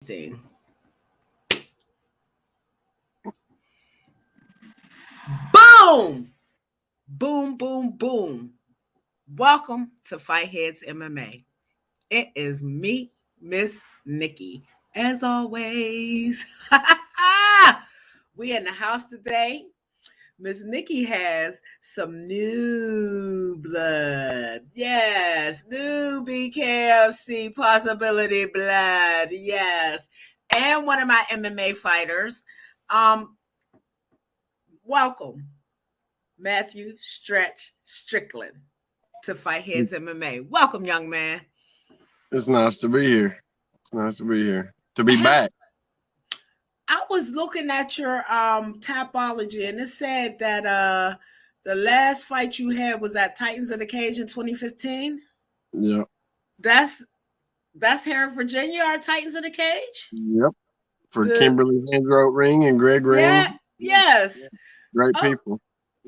theme. Boom! Boom, boom, boom. Welcome to Fight Heads MMA. It is me, Miss Nikki, as always. We in the house today. Miss Nikki has some new blood. Yes, new BKFC possibility blood. Yes. And one of my MMA fighters. Welcome, Matthew Stretch Strickland, to Fight Heads MMA. Welcome, young man. It's nice to be here. It's nice to be here. To be back. I was looking at your Tapology, and it said that the last fight you had was at Titans of the Cage in 2015. Yep. That's here in Virginia, our Titans of the Cage. Yep. For Kimberly Vandroat Ring and Greg Ring. Yeah. Yes. Great people.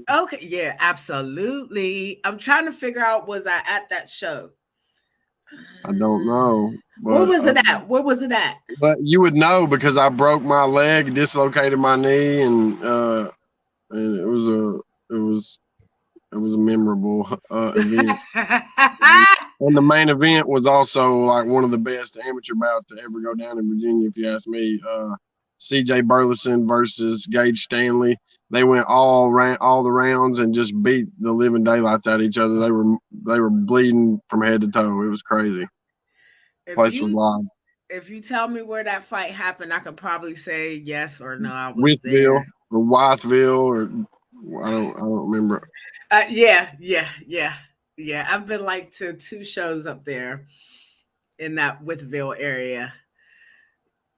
Okay. Yeah. Absolutely. I'm trying to figure out, was I at that show? I don't know. But, Where was it at? Where was it at? But you would know because I broke my leg, dislocated my knee, and it was a memorable event. And the main event was also like one of the best amateur bouts to ever go down in Virginia, if you ask me. CJ Burleson versus Gage Stanley. They went all the rounds and just beat the living daylights out of each other. They were bleeding from head to toe. It was crazy. Place was live. If you tell me where that fight happened, I could probably say yes or no. I was Withville there. or Wytheville, or I don't remember. Yeah. I've been like to 2 shows up there in that Withville area.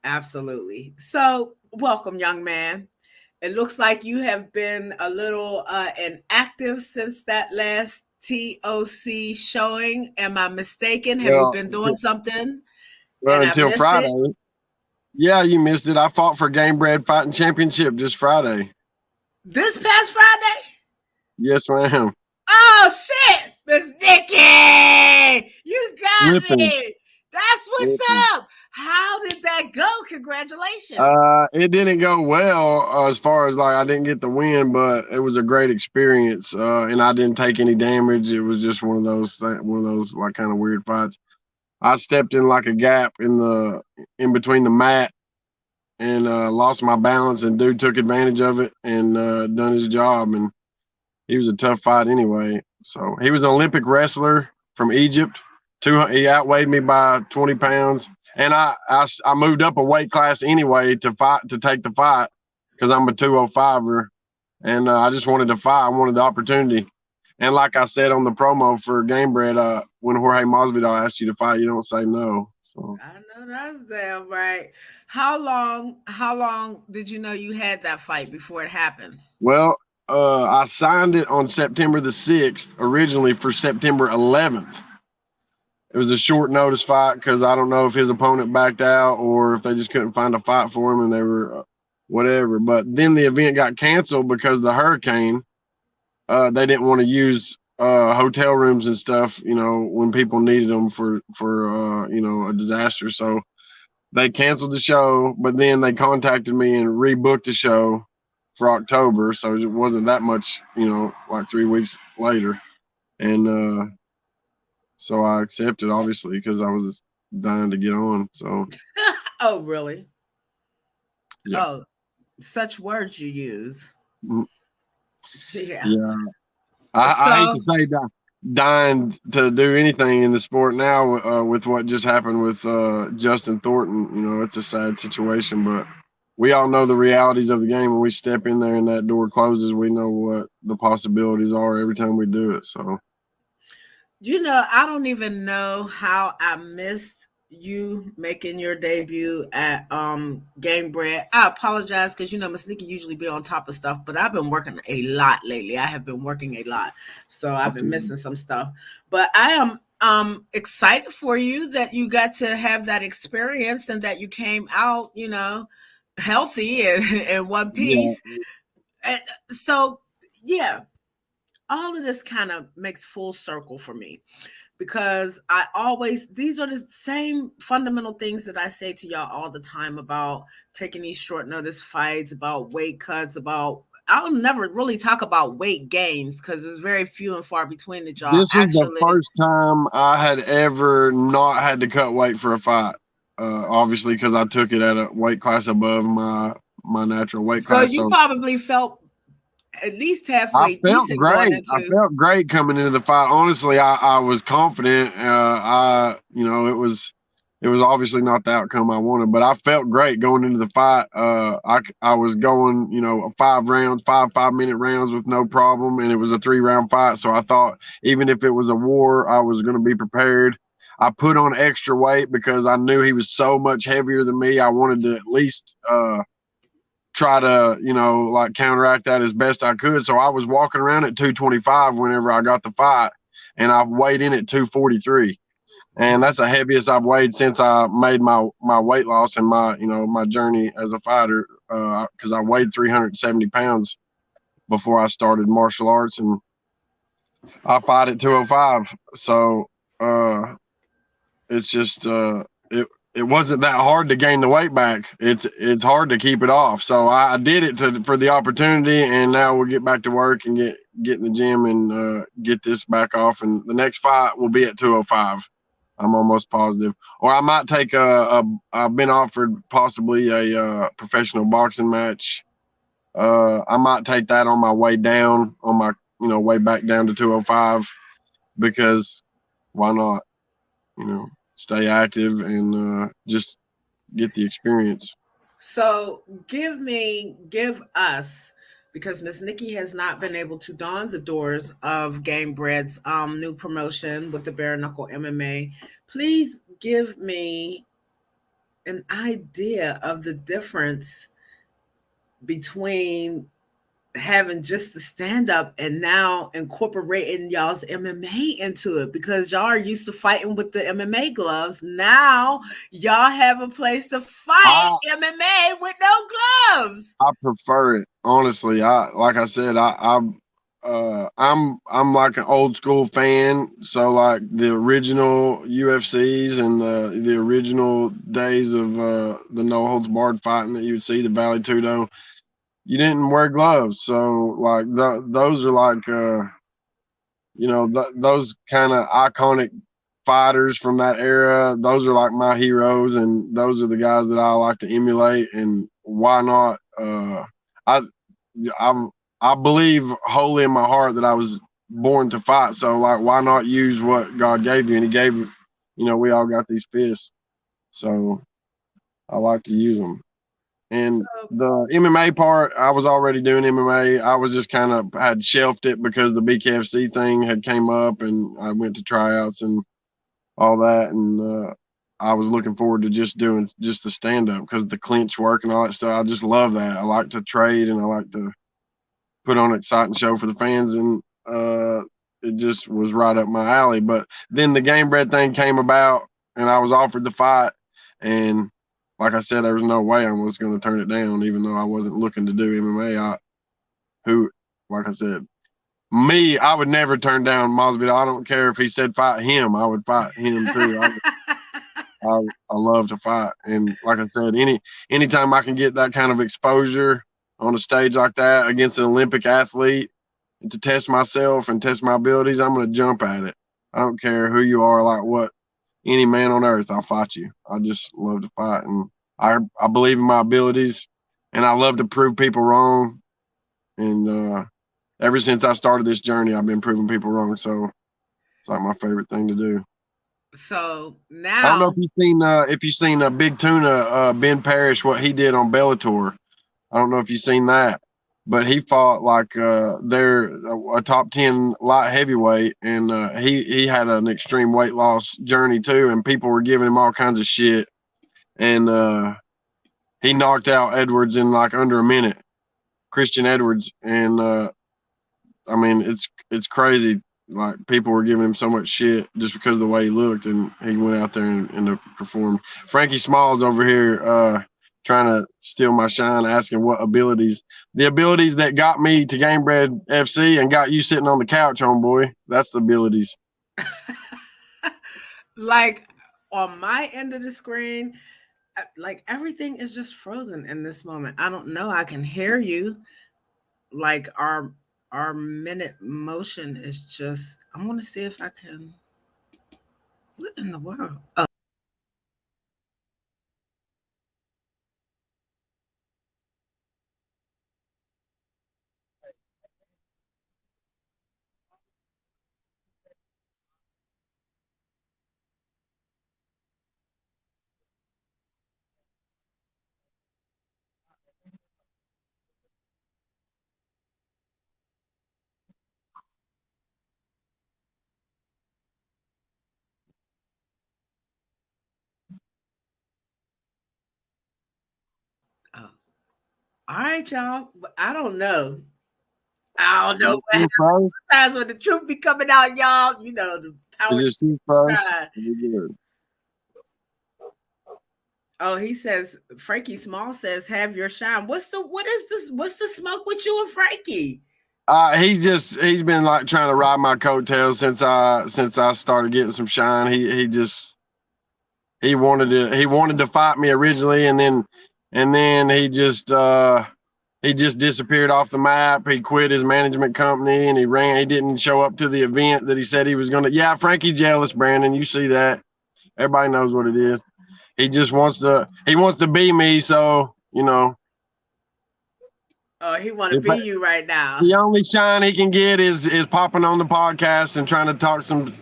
Absolutely. So, welcome, young man. It looks like you have been a little inactive since that last TOC showing. Am I mistaken? Have you been doing something? Well, until Friday. It? Yeah, you missed it. I fought for Game Bred Fighting Championship just Friday. This past Friday? Yes, ma'am. Oh, shit! Miss Nikki! You got me! That's what's up! How did that go? Congratulations. It didn't go well as far as like I didn't get the win, but it was a great experience. And I didn't take any damage. It was just one of those like kind of weird fights. I stepped in like a gap in between the mat and lost my balance, and dude took advantage of it and done his job. And he was a tough fight anyway. So he was an Olympic wrestler from Egypt. He outweighed me by 20 pounds. And I moved up a weight class anyway to take the fight because I'm a 205er. And I just wanted to fight. I wanted the opportunity. And like I said on the promo for Game Bred, when Jorge Masvidal asked you to fight, you don't say no. So I know that's damn right. How long did you know you had that fight before it happened? Well, I signed it on September the 6th, originally for September 11th. It was a short notice fight because I don't know if his opponent backed out or if they just couldn't find a fight for him and they were whatever. But then the event got canceled because of the hurricane. They didn't want to use hotel rooms and stuff, when people needed them for a disaster. So they canceled the show, but then they contacted me and rebooked the show for October. So it wasn't that much, like 3 weeks later. And so I accepted, obviously, because I was dying to get on. So. Oh, really? Yeah. Oh, such words you use. Mm-hmm. Yeah. I hate to say dying to do anything in the sport now with what just happened with Justin Thornton. It's a sad situation, but we all know the realities of the game. When we step in there and that door closes, we know what the possibilities are every time we do it. So. I don't even know how I missed you making your debut at Game Bred. I apologize because Miss Nikki usually be on top of stuff, but I've been working a lot lately. I have been working a lot, so I've been missing some stuff. But I am excited for you that you got to have that experience and that you came out, healthy and in one piece. Yeah. So yeah. All of this kind of makes full circle for me because these are the same fundamental things that I say to y'all all the time about taking these short notice fights, about weight cuts, about I'll never really talk about weight gains because it's very few and far between that y'all This was the actually. first time I had ever not had to cut weight for a fight. Obviously, because I took it at a weight class above my natural weight So class. you So probably felt at least I halfway felt decent going great. I into. felt great coming into the fight. Honestly, I was confident. It was obviously not the outcome I wanted, but I felt great going into the fight. I was going, 5 rounds, 5 minute rounds with no problem, and it was a 3 round fight. So I thought even if it was a war, I was going to be prepared. I put on extra weight because I knew he was so much heavier than me. I wanted to at least try to, like counteract that as best I could. So I was walking around at 225 whenever I got the fight, and I weighed in at 243. And that's the heaviest I've weighed since I made my weight loss and my journey as a fighter. Because I weighed 370 pounds before I started martial arts, and I fight at 205. So it's just it wasn't that hard to gain the weight back. It's hard to keep it off. So I did it for the opportunity, and now we'll get back to work and get in the gym and get this back off. And the next fight will be at 205. I'm almost positive. Or I might take I've been offered possibly a professional boxing match. I might take that on my way down, on my way back down to 205, because why not? Stay active and just get the experience. So give us, because Miss Nikki has not been able to don the doors of Game Bread's new promotion with the bare knuckle MMA. Please give me an idea of the difference between having just the stand up and now incorporating y'all's MMA into it, because y'all are used to fighting with the MMA gloves. Now y'all have a place to fight I MMA with no gloves. I prefer it honestly. I like I said, I'm like an old school fan. So like the original UFCs and the original days of the no holds barred fighting that you would see, the Valley Tudo, you didn't wear gloves. So like those are like those kind of iconic fighters from that era. Those are like my heroes, and those are the guys that I like to emulate. And why not? I I I believe wholly in my heart that I was born to fight. So like, why not use what God gave you? And He gave, we all got these fists, so I like to use them. And So the MMA part, I was already doing MMA. I was just kind of had shelved it because the BKFC thing had came up, and I went to tryouts and all that, and I was looking forward to just doing just the stand up because the clinch work and all that stuff. I just love that. I like to trade and I like to put on an exciting show for the fans, and it just was right up my alley. But then the Game Bread thing came about, and I was offered the fight, and like I said, there was no way I was going to turn it down, even though I wasn't looking to do MMA. Like I said, I would never turn down Mosby. I don't care if he said fight him, I would fight him too. I love to fight, and like I said, anytime I can get that kind of exposure on a stage like that against an Olympic athlete and to test myself and test my abilities, I'm going to jump at it. I don't care who you are, like what any man on earth, I'll fight you. I just love to fight, and I believe in my abilities, and I love to prove people wrong. And ever since I started this journey, I've been proving people wrong. So it's like my favorite thing to do. so I don't know if now you've seen Big Tuna, Ben Parrish, what he did on Bellator. I don't know if you've seen that, but he fought like they're a top 10 light heavyweight, and he had an extreme weight loss journey too, and people were giving him all kinds of shit, and he knocked out Edwards in like under a minute, Christian Edwards, and I mean it's crazy. Like people were giving him so much shit just because of the way he looked, and he went out there and performed. Frankie Smalls over here trying to steal my shine, asking what abilities, the abilities that got me to Gamebred FC and got you sitting on the couch, homeboy. That's the abilities. Like on my end of the screen, like everything is just frozen in this moment. I don't know. I can hear you. Like our minute motion is just. I want to see if I can. What in the world? Oh, oh. All right, y'all. I don't know. I don't know Is it what still froze? happens sometimes when the truth be coming out, y'all. You know the Is power it still froze? pride. We good. Oh, he says Frankie Small says, "Have your shine." What is this? What's the smoke with you and Frankie? He's been like trying to ride my coattails since I started getting some shine. He wanted to fight me originally, and then he just disappeared off the map. He quit his management company and he ran. He didn't show up to the event that he said he was going to. Yeah, Frankie's jealous, Brandon. You see that? Everybody knows what it is. He wants to be me. So Oh, he want to if be you right now. the only shine he can get is popping on the podcast and trying to talk some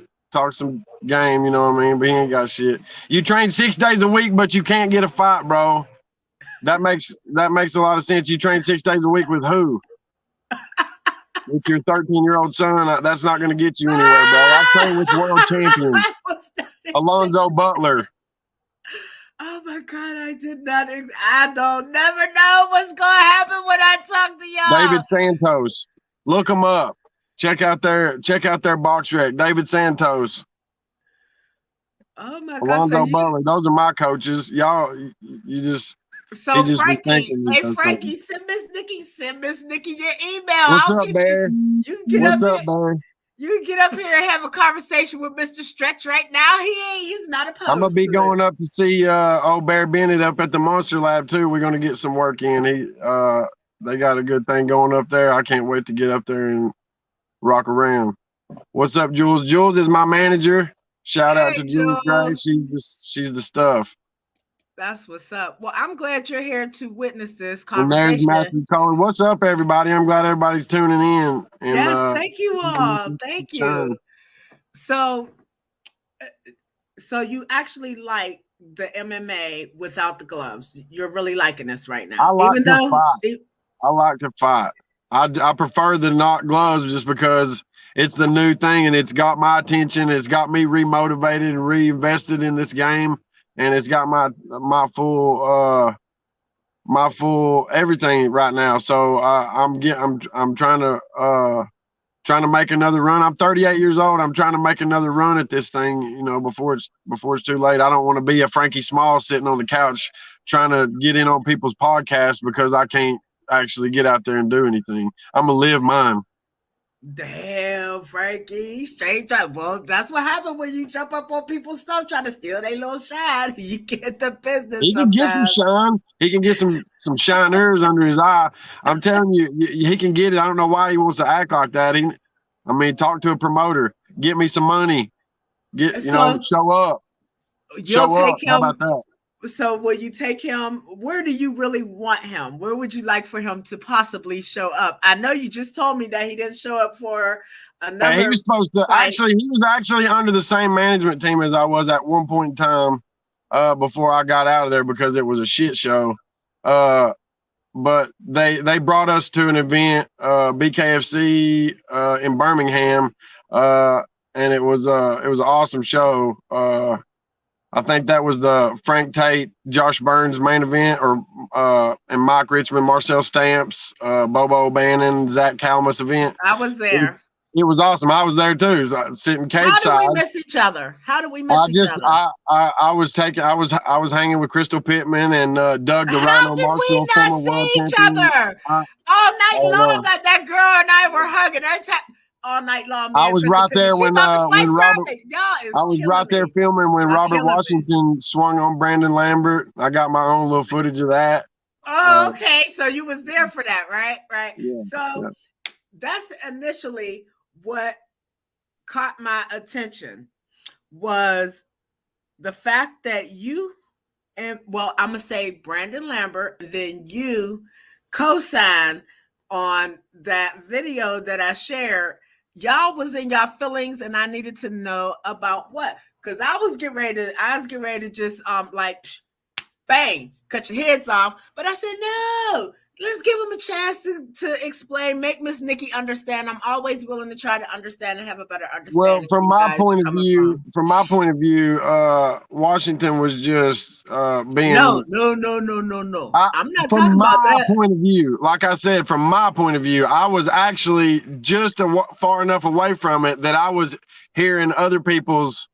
game. You know what I mean? But he ain't got shit. You train 6 days a week, but you can't get a fight, bro. That makes a lot of sense. You train 6 days a week with who? With your 13-year-old son? That's not going to get you anywhere, bro. I train with world champions. What's that? Alonzo Butler, Oh my god, I did not. I don't never know what's gonna happen when I talk to y'all. David Santos. Look them up. Check out their box rec. David Santos, Oh my god, so Alonzo you, Butler. Those are my coaches. Y'all, you just he so just be Frankie, thinking hey those things. Frankie, send Miss Nikki your email. What's I'll up, get you. Bear? You can get What's up up, here. Bear? You can get up here and have a conversation with Mr. Stretch right now. He's not I'm gonna opposed be to it. going up to see old Bear Bennett up at the Monster Lab too. We're gonna get some work in. They got a good thing going up there. I can't wait to get up there and rock around. What's up, Jules? Jules is my manager. Shout out to Hey Jules Gray. Jules. She's the stuff. That's what's up. Well, I'm glad you're here to witness this And there's conversation. Matthew Kohler. What's up, everybody? I'm glad everybody's tuning in and Yes, thank you all. Thank you. shine. So so you actually like the MMA without the gloves. You're really liking this right I now. like Even to though fight. I like to fight. I prefer the not gloves just because it's the new thing and it's got my attention. It's got me remotivated and reinvested in this game, and it's got my full everything right now. So I'm trying to make another run. I'm 38 years old. I'm trying to make another run at this thing, before it's too late. I don't want to be a Frankie Small sitting on the couch trying to get in on people's podcasts because I can't actually get out there and do anything. I'm gonna live mine. damn Frankie, straight up. Well, that's what happened when you jump up on people's stuff trying to steal their little shine. You get the business He can get some sometimes. shine. He can get some shiners under his eye. I'm telling you, he can get it. I don't know why he wants to act like that. Talk to a promoter. Get me some money. So Show up. you'll Show take up. How him. about that? So will you take him? Where do you really want him? Where would you like for him to possibly show up? I know you just told me that he didn't show up for He another was supposed to fight. he was actually under the same management team as I was at one point in time, before I got out of there because it was a shit show. But they brought us to an event, BKFC, in Birmingham, and it was an awesome show. I think that was the Frank Tate, Josh Burns main event, or and Mike Richmond, Marcel Stamps, Bobo Bannon, Zach Calmus event. I was It, there. it was awesome. I was there too, sitting cage How do we side. miss each other? How do we I miss each just other? I was hanging with Crystal Pittman and Doug the How Rhino did we Marshall, not former world see each champion. other I, all night I don't long? know. That girl and I were hugging every time. all night long, I man. was Crystal right Pippen, there she about to fight when Robert. Friday. Y'all I is was right killing there me. filming when Y'all Robert killing me. Washington swung on Brandon Lambert. I got my own little footage of that. Oh, okay. So you was there for that, right? Right. Yeah, So yeah. that's initially what caught my attention was the fact that you and well, I'm gonna say Brandon Lambert, then you co-signed on that video that I shared. Y'all was in y'all feelings, and I needed to know about what, because I was getting ready to just like bang, cut your heads off. But I said, no, let's give him a chance to explain, make Miss Nikki understand. I'm always willing to try to understand and have a better Well, understanding where you guys are coming from. from my point of view, Washington was just No, being. no, no, no, no, no. I, I'm not from talking about my that. point of view, like I said, from my point of view, I was actually just far enough away from it that I was hearing other people's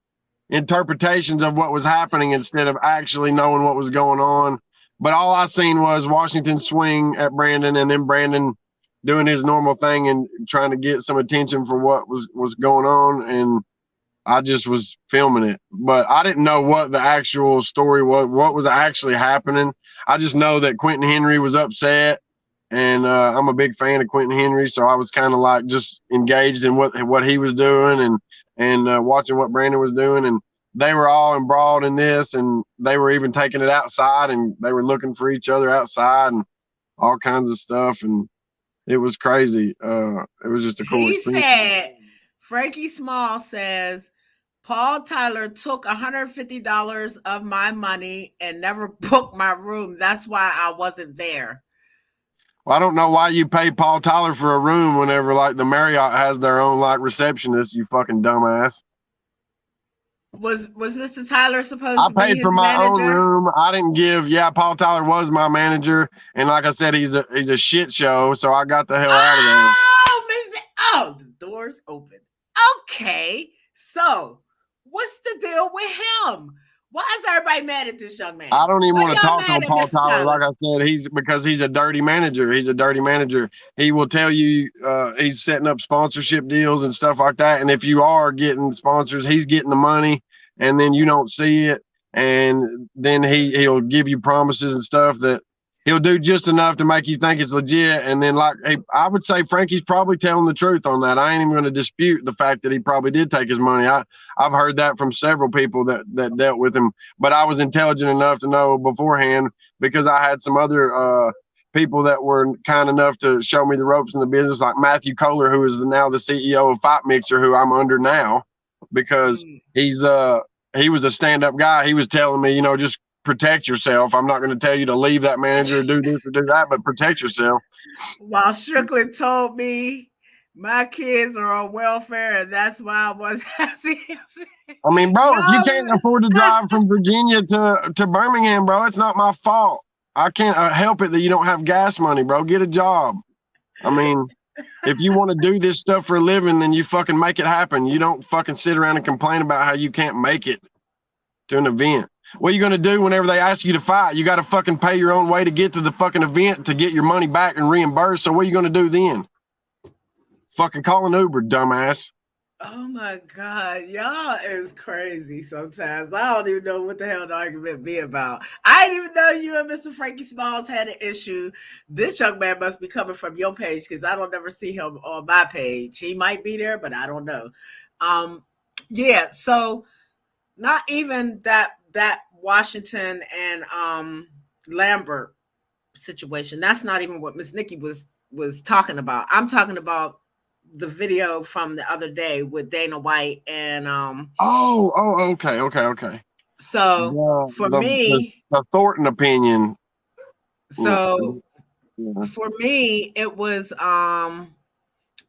interpretations of what was happening instead of actually knowing what was going on. But all I seen was Washington swing at Brandon, and then Brandon doing his normal thing and trying to get some attention for what was going on. And I just was filming it, but I didn't know what the actual story was, what was actually happening. I just know that Quentin Henry was upset, and I'm a big fan of Quentin Henry, so I was kind of like just engaged in what he was doing and watching what Brandon was doing, and they were all embroiled in this, and they were even taking it outside, and they were looking for each other outside, and all kinds of stuff, and it was crazy. It was just a cool He experience. said, Frankie Small says, Paul Tyler took $150 of my money and never booked my room. That's why I wasn't there. Well, I don't know why you pay Paul Tyler for a room whenever like the Marriott has their own like receptionist, you fucking dumbass. Was Mr. Tyler supposed I to be paid for his my own manager? room. I didn't give. Yeah, Paul Tyler was my manager, and like I said, he's a shit show. So I got the hell out of there. Oh, Mr. Oh, the door's open. Okay. So, what's the deal with him? Why is everybody mad at this young I man? don't even Why want to y'all talk mad on at Paul Mr. Tyler. Like Tyler? I said, he's because he's a dirty manager. He's a dirty manager. He will tell you he's setting up sponsorship deals and stuff like that. And if you are getting sponsors, he's getting the money, and then you don't see it, and then he'll give you promises and stuff that he'll do just enough to make you think it's legit. And then like hey, I would say Frankie's probably telling the truth on that. I ain't even going to dispute the fact that he probably did take his money. I've heard that from several people that dealt with him, but I was intelligent enough to know beforehand because I had some other people that were kind enough to show me the ropes in the business, like Matthew Kohler, who is now the CEO of Fight Mixer, who I'm under now, because Mm. he was a stand-up guy. He was telling me, just protect yourself. I'm not going to tell you to leave that manager or do this or do that, but protect yourself. While Strickland told me my kids are on welfare and that's why I was asking. I mean, bro, if you Y'all, can't afford to drive from Virginia to Birmingham, bro, it's not my fault. I can't help it that you don't have gas money, bro. Get a job. I mean, if you want to do this stuff for a living, then you fucking make it happen. You don't fucking sit around and complain about how you can't make it to an event. What are you going to do whenever they ask you to fight? You got to fucking pay your own way to get to the fucking event to get your money back and reimbursed. So what are you going to do then? Fucking call an Uber, dumbass. oh my God, y'all is crazy sometimes. I don't even know what the hell the argument be about. I didn't even know you and Mr. Frankie Smalls had an issue. This young man must be coming from your page because I don't ever see him on my page. He might be there, but I don't know. Um, yeah, so not even that Washington and Lambert situation. That's not even what Miss Nikki was talking about. I'm talking about the video from the other day with Dana White and Okay. so The for the the, me, the Thornton opinion. Yeah, so yeah. for me it was I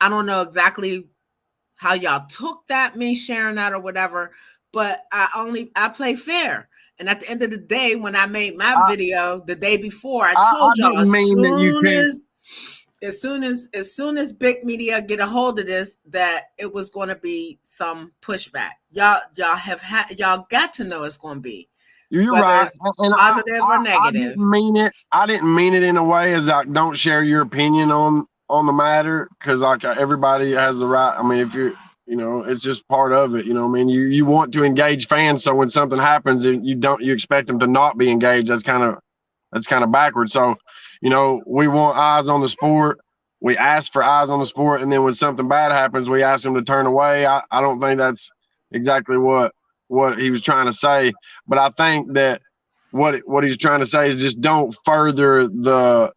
don't know exactly how y'all took that, me sharing that or whatever, but I play fair. And at the end of the day, when I made my I, video the day before, I I told y'all didn't mean that you can't. as soon as big media get a hold of this, that it was going to be some pushback. Y'all got to know it's going to be, You're whether right, it's and positive or I negative. didn't mean it. I didn't mean it in a way as I don't share your opinion on on the matter because like everybody has the right. I mean, if you're, it's just part of it. I mean, you want to engage fans, so when something happens, you expect them to not be engaged. That's kind of backwards. So, we want eyes on the sport. We ask for eyes on the sport, and then when something bad happens, we ask them to turn away. I don't think that's exactly what he was trying to say, but I think that what he's trying to say is just don't further the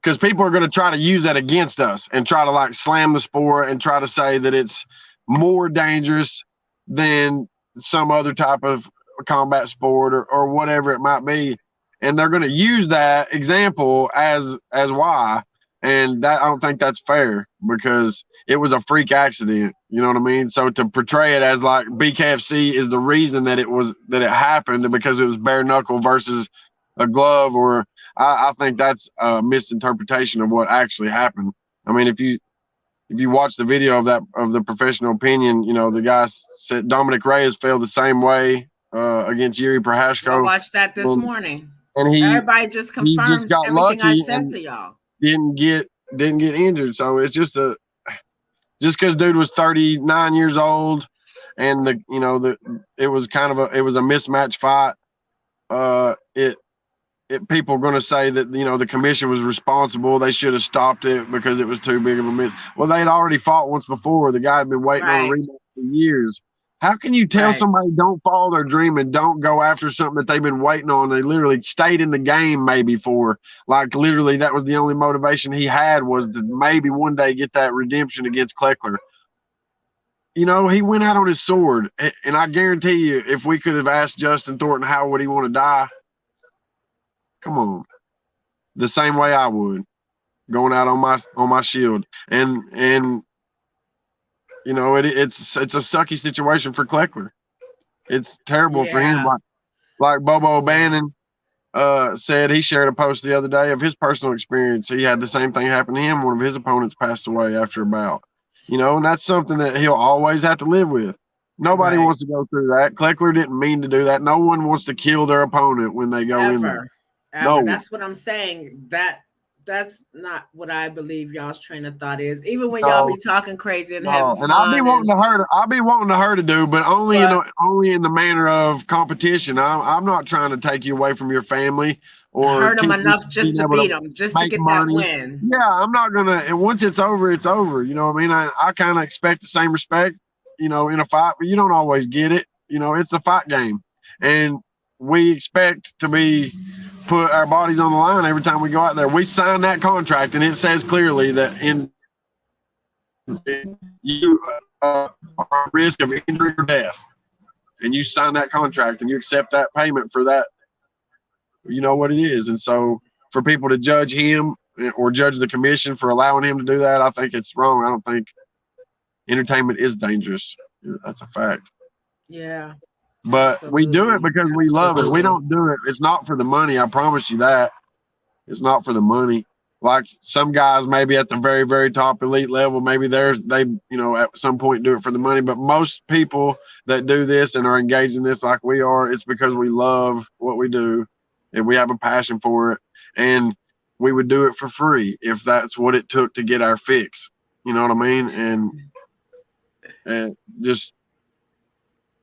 because people are going to try to use that against us and try to like slam the sport and try to say that it's more dangerous than some other type of combat sport or whatever it might be, and they're going to use that example as why, and that I don't think that's fair because it was a freak accident. You know what I mean? So to portray it as like BKFC is the reason that it happened because it was bare knuckle versus a glove, or I think that's a misinterpretation of what actually happened. I mean, if you watch the video of the professional opinion, the guy said Dominic Reyes failed the same way against Yuri I Prohashko, watched that this and, morning. and Everybody just he just confirms got everything I lucky said and to y'all. didn't get injured. So it's just because dude was 39 years old, and it was it was a mismatch fight. People are going to say that the commission was responsible. They should have stopped it because it was too big of a miss. Well, they'd already fought once before. The guy had been waiting on a Right. rematch for years. How can you tell Right. somebody don't follow their dream and don't go after something that they've been waiting on? They literally stayed in the game maybe for like literally that was the only motivation he had was to maybe one day get that redemption against Kleckler. He went out on his sword, and I guarantee you, if we could have asked Justin Thornton how would he want to die, come on, the same way I would, going out on my shield, and it's a sucky situation for Kleckler. It's terrible for him. Yeah. Like Bobo Yeah. O'Bannon said, he shared a post the other day of his personal experience. He had the same thing happen to him. One of his opponents passed away after a bout. And that's something that he'll always have to live with. Nobody Right. wants to go through that. Kleckler didn't mean to do that. No one wants to kill their opponent when they go in there. Ever. No Ever. one. That's what I'm saying. That's not what I believe y'all's train of thought is. Even when y'all No, be talking crazy and having no. And I'll be fun wanting and to hurt. I'll be wanting to her to do, but but only in the manner of competition. I'm not trying to take you away from your family or hurt them keep you enough from just being to able beat to them, just to make get that money. win. Yeah, I'm not gonna. And once it's over, it's over. You know what I mean? I kind of expect the same respect, in a fight, but you don't always get it. It's a fight game, and we expect to be put our bodies on the line every time we go out there. We sign that contract, and it says clearly that you are at risk of injury or death, and you sign that contract and you accept that payment for that. You know what it is, and so for people to judge him or judge the commission for allowing him to do that, I think it's wrong. I don't think entertainment is dangerous. That's a fact. Yeah. But we do it Absolutely. because we love it. We Absolutely. don't do it. It's not for the money. I promise you that. It's not for the money. Like some guys, maybe at the very, very top elite level, maybe they at some point do it for the money. But most people that do this and are engaged in this like we are, it's because we love what we do and we have a passion for it. And we would do it for free if that's what it took to get our fix. You know what I mean? And just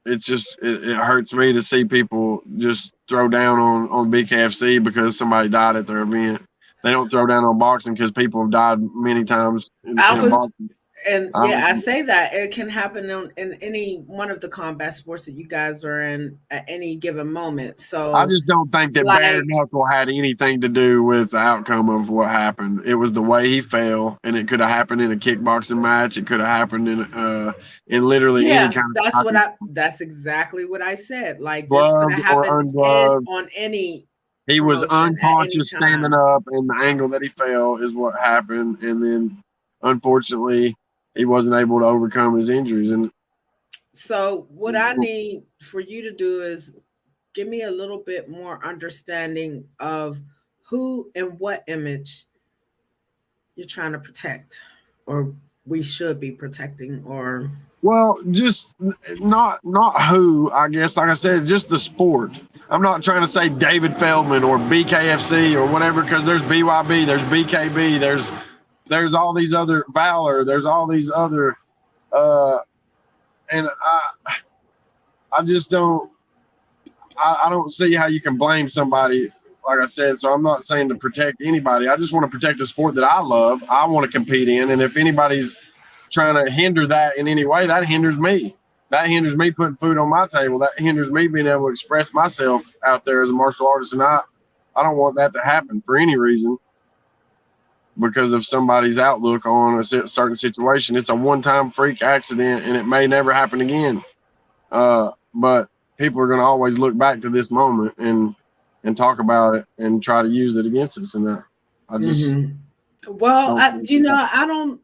it hurts me to see people just throw down on BKFC because somebody died at their event. They don't throw down on boxing because people have died many times I in was boxing. and yeah, I Um, say that it can happen in any one of the combat sports that you guys are in at any given moment. I So just don't think that bare like knuckle had anything to do with the outcome of what happened. It was the way he fell, and it could have happened in a kickboxing match. It could have happened in literally any yeah, kind of fighting, that's exactly what I said. Like this could have gloved or happened in ungloved. on any He was promotion at any unconscious standing time. up, and the angle that he fell is what happened. And then, unfortunately, he wasn't able to overcome his injuries. And So what I need for you to do is give me a little bit more understanding of who and what image you're trying to protect or we should be protecting or well, just not who, I guess. Like I said, just the sport. I'm not trying to say David Feldman or BKFC or whatever, because there's BYB, there's BKB, there's all these other Valor, there's all these other, uh, and I just don't. I don't see how you can blame somebody, like I said. So I'm not saying to protect anybody. I just want to protect the sport that I love, I want to compete in. And if anybody's trying to hinder that in any way, that hinders me. That hinders me putting food on my table. That hinders me being able to express myself out there as a martial artist. And I don't want that to happen for any reason because of somebody's outlook on a certain situation. It's a one-time freak accident, and it may never happen again. But people are going to always look back to this moment and talk about it and try to use it against us. And that I just well, I don't.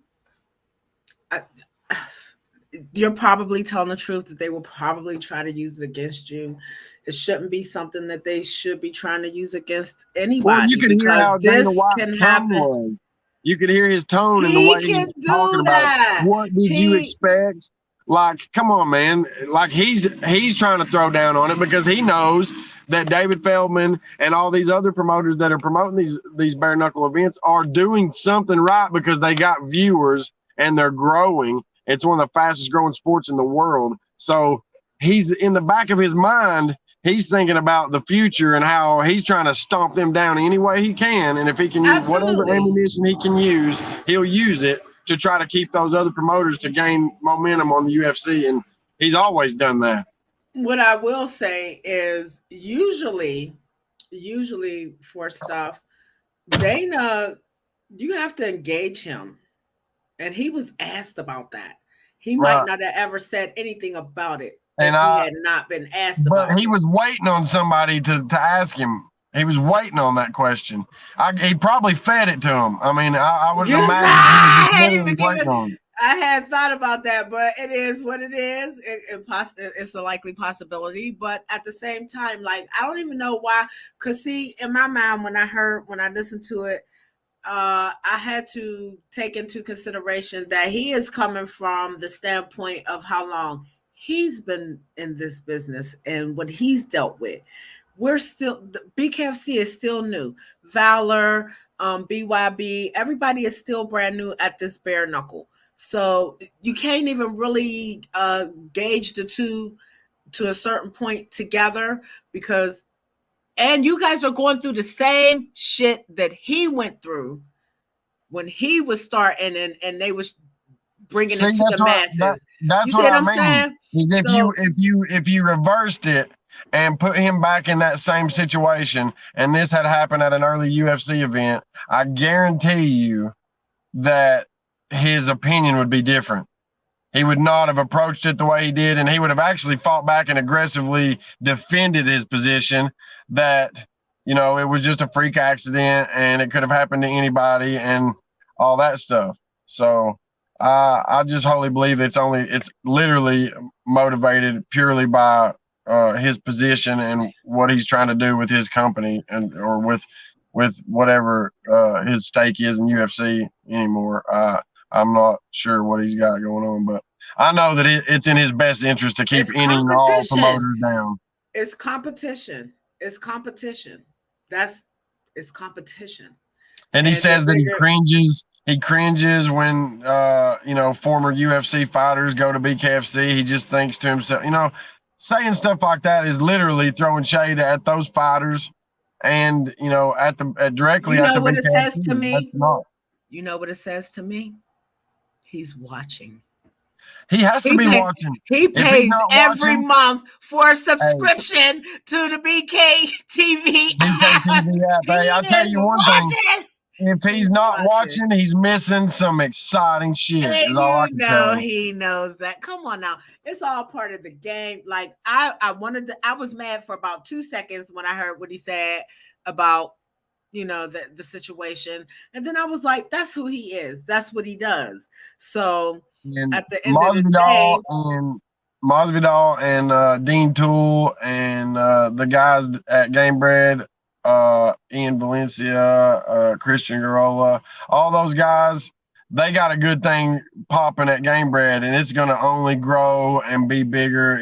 I, you're probably telling the truth that they will probably try to use it against you. It shouldn't be something that they should be trying to use against anybody. Well, you can hear how Dana White's tone was. You could hear his tone and the way he was talking about it. What did you expect? Like, come on, man. Like he's trying to throw down on it because he knows that David Feldman and all these other promoters that are promoting these bare knuckle events are doing something right because they got viewers and they're growing. It's one of the fastest growing sports in the world. So he's in the back of his mind, he's thinking about the future and how he's trying to stomp them down any way he can. And if he can use whatever ammunition he can use, he'll use it to try to keep those other promoters to gain momentum on the UFC. And he's always done that. What I will say is usually for stuff, Dana, you have to engage him. And he was asked about that. He might not have ever said anything about it if he had not been asked about it. But he was waiting on somebody to ask him. He was waiting on that question. He probably fed it to him. I mean, I would imagine he was waiting on it. I had thought about that, but it is what it is. It's a likely possibility. But at the same time, like, I don't even know why. Because, see, in my mind, when I listened to it, I had to take into consideration that he is coming from the standpoint of how long he's been in this business and what he's dealt with. We're still, the BKFC is still new. Valor, BYB, everybody is still brand new at this bare knuckle. So you can't even really gauge the two to a certain point together because, and you guys are going through the same shit that he went through when he was starting and they was bringing it to the masses. That's what I mean. If you reversed it and put him back in that same situation, and this had happened at an early UFC event, I guarantee you that his opinion would be different. He would not have approached it the way he did, and he would have actually fought back and aggressively defended his position that, you know, it was just a freak accident and it could have happened to anybody and all that stuff. So I just wholly believe it's literally motivated purely by his position and what he's trying to do with his company or with whatever his stake is in UFC anymore. I'm not sure what he's got going on, but I know that it's in his best interest to keep any and all promoters down. It's competition. It's competition. It's competition. And he says that he cringes. He cringes when former UFC fighters go to BKFC. He just thinks to himself, saying stuff like that is literally throwing shade at those fighters, and directly at the BKFC. What it says to me? You know what it says to me? He's watching. He has to be watching. He pays every month for a subscription to the BKTV app. Hey, I'll tell you one thing. If he's not watching, he's missing some exciting shit. And is all I can tell you. He knows that. Come on now. It's all part of the game. Like I was mad for about 2 seconds when I heard what he said about the situation. And then I was like, that's who he is. That's what he does. So at the end of the day, Masvidal and Dean Toole and the guys at Game Bread, Ian Valencia, Christian Garola, all those guys, they got a good thing popping at Game Bread, and it's going to only grow and be bigger.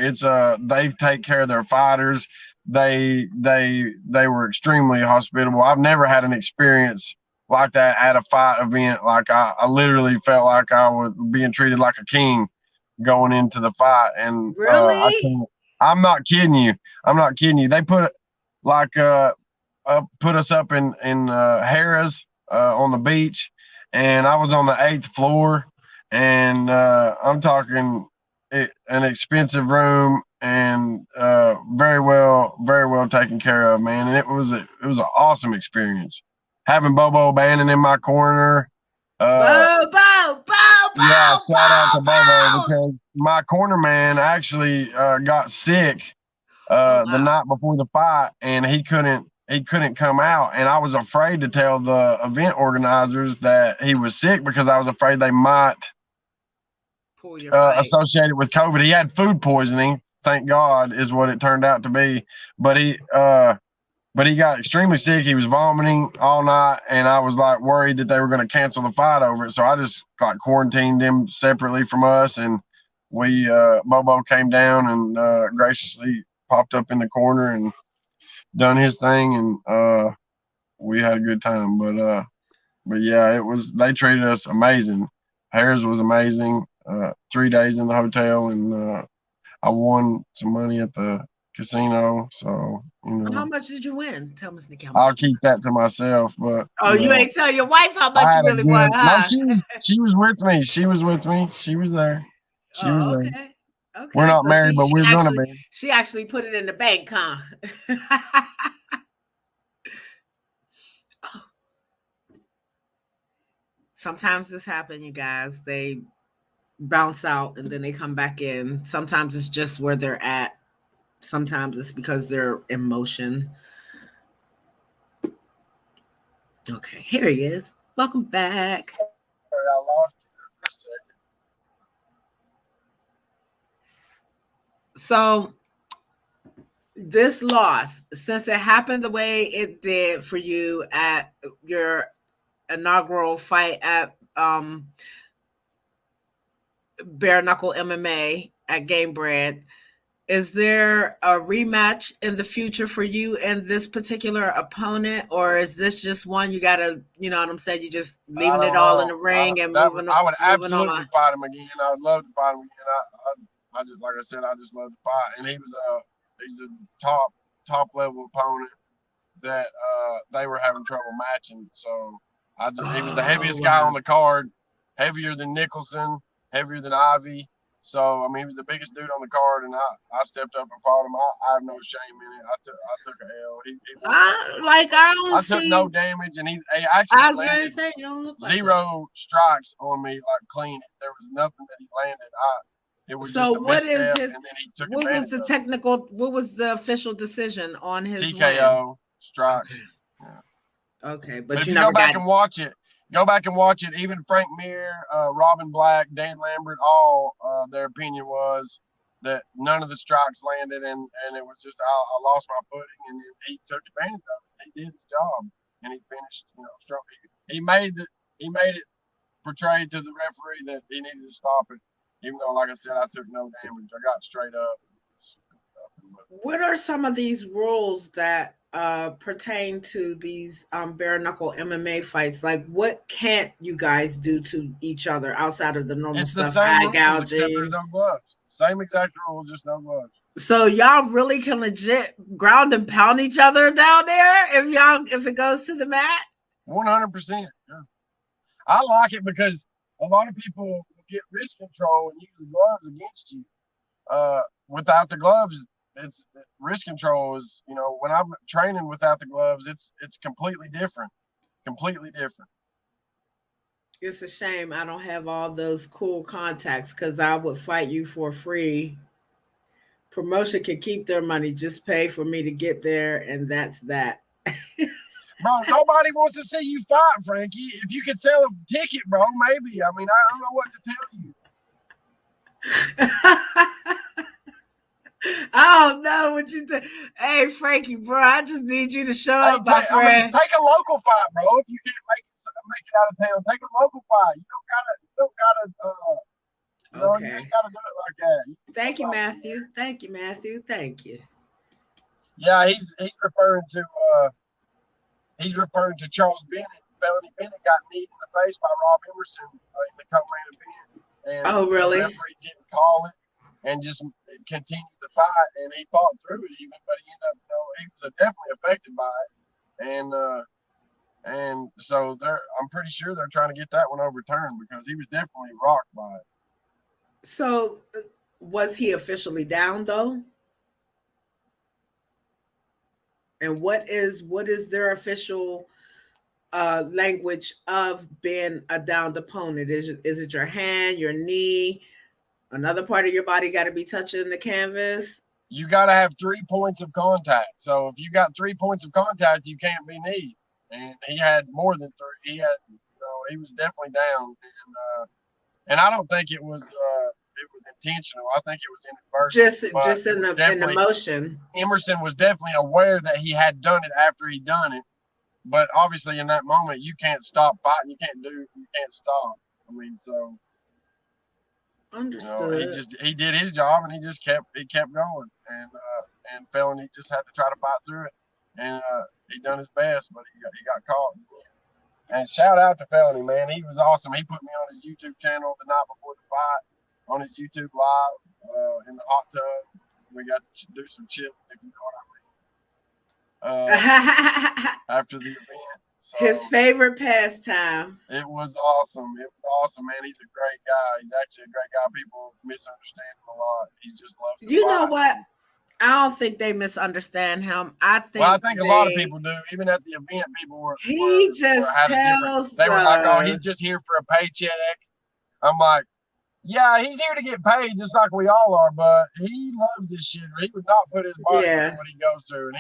They take care of their fighters. they were extremely hospitable. I've never had an experience like that at a fight event. Like I literally felt like I was being treated like a king going into the fight, and Really? I'm not kidding you. I'm not kidding you. They put like put us up in Harrah's on the beach, and I was on the eighth floor, and I'm talking an expensive room and very well taken care of, man. And it was an awesome experience having Bobo Bannon in my corner. Uh, Bobo, yeah, Bobo, shout out to Bobo Bobo. because my corner man actually got sick Oh the wow. night before the fight, and he couldn't come out, and I was afraid to tell the event organizers that he was sick because I was afraid they might Pull your fight. associate it with COVID. He had food poisoning, thank God, is what it turned out to be. But he got extremely sick. He was vomiting all night, and I was like worried that they were going to cancel the fight over it. So I just like quarantined him separately from us, and we Bobo came down and graciously popped up in the corner and done his thing, and we had a good time. But yeah, it was they treated us amazing. Harris was amazing. 3 days in the hotel, and I won some money at the casino. So How much did you win? Tell Miss Nikki how I'll much you keep that to myself. But won. Oh, you ain't tell your wife how much I you had a really won, good. No, huh? she was with me. She was with me. She was there. She was Oh, there. okay. We're Okay. not So married, but we're gonna be. she actually put it in the bank, huh? Sometimes this happens, you guys. They bounce out and then they come back in. Sometimes it's just where they're at. Sometimes it's because they're in motion. Okay, here he is. Welcome back. Sorry, I lost you for a second. So this loss, since it happened the way it did for you at your inaugural fight at Bare Knuckle MMA at Game Bread, is there a rematch in the future for you and this particular opponent, or is this just one you gotta, you know what I'm saying? You just I leaving it don't all in know. the ring and moving I would moving absolutely on. fight him again. I would love to fight him again. I just like I said, I just love to fight, and he's a top level opponent that they were having trouble matching. So he was the Oh heaviest guy wow. on the card, heavier than Nicholson, heavier than Ivy. So I mean, he was the biggest dude on the card, and I stepped up and fought him. I have no shame in it. I took a L. He whooped my butt. Like I don't I took no see. damage, and he actually I was gonna landed say you don't look like it. 0 strikes on me, like clean. There was nothing that he landed. It was So just a what is misstep, his? and then he took What was advantage the of it. technical? What was the official decision on his win? TKO Okay, strikes. Yeah. okay, But but if you you go never back got. and watch it, go back and watch it. Even Frank Mir, Robin Black, Dan Lambert, all their opinion was that none of the strikes landed, and it was just I lost my footing, and then he took advantage of it. He did his job, and he finished. Strong. He made it portrayed to the referee that he needed to stop it, even though, like I said, I took no damage. I got straight up. What are some of these rules that pertain to these bare knuckle MMA fights? Like, what can't you guys do to each other outside of the normal It's the stuff, same eye rules, except there's gouging? no gloves. Same exact rule, just no gloves. So y'all really can legit ground and pound each other down there if it goes to the mat. 100%. Yeah. I like it because a lot of people will get wrist control and use the gloves against you. Without the gloves, it's wrist control is when I'm training without the gloves, it's completely different, completely different. It's a shame I don't have all those cool contacts because I would fight you for free. Promotion can keep their money, just pay for me to get there, and that's that. Bro, nobody wants to see you fight, Frankie. If you could sell a ticket, bro, maybe. I mean, I don't know what to tell you. I don't know what you think. Hey, Frankie, bro, I just need you to show Hey, up, my friend. take a local fight, bro. If you can't make it out of town, take a local fight. You Okay. ain't gotta do it like that. Thank you, Matthew. Thank you, Matthew. Thank you. Yeah, he's referring to Charles Bennett. Felony Bennett got kneed in the face by Rob Emerson in the co-main event, and Oh, the really? referee didn't call it and just continued the fight, and he fought through it even, but he ended up, he was definitely affected by it, and so I'm pretty sure they're trying to get that one overturned because he was definitely rocked by it. So, was he officially down though? And what is their official language of being a downed opponent? Is it your hand, your knee, another part of your body got to be touching the canvas? You got to have 3 points of contact. So if you got 3 points of contact, you can't be kneed. And he had more than three. He was definitely down, and I don't think it was intentional. I think it was inadvertent, but Just it in was the definitely motion. Emerson was definitely aware that he had done it after he done it. But obviously, in that moment, you can't stop fighting. You can't stop. I mean, so Understood. he did his job and he kept going, and Felony just had to try to fight through it, and he done his best, but he got caught. And shout out to Felony, man, he was awesome. He put me on his YouTube channel the night before the fight, on his YouTube live in the hot tub. We got to do some chilling, if you know what I mean, after the event. His So favorite pastime. it was awesome. It was awesome, man. He's a great guy. He's actually a great guy. People misunderstand him a lot. He just loves to You know fight. what? I don't think they misunderstand him. I Well, I think think a lot of they people do. Even at the event, people he just had a different. tells They were like, "Oh, he's the just here for a paycheck." I'm like, "Yeah, he's here to get paid, just like we all are." But he loves this shit. He would not put his body through yeah. what he goes through, and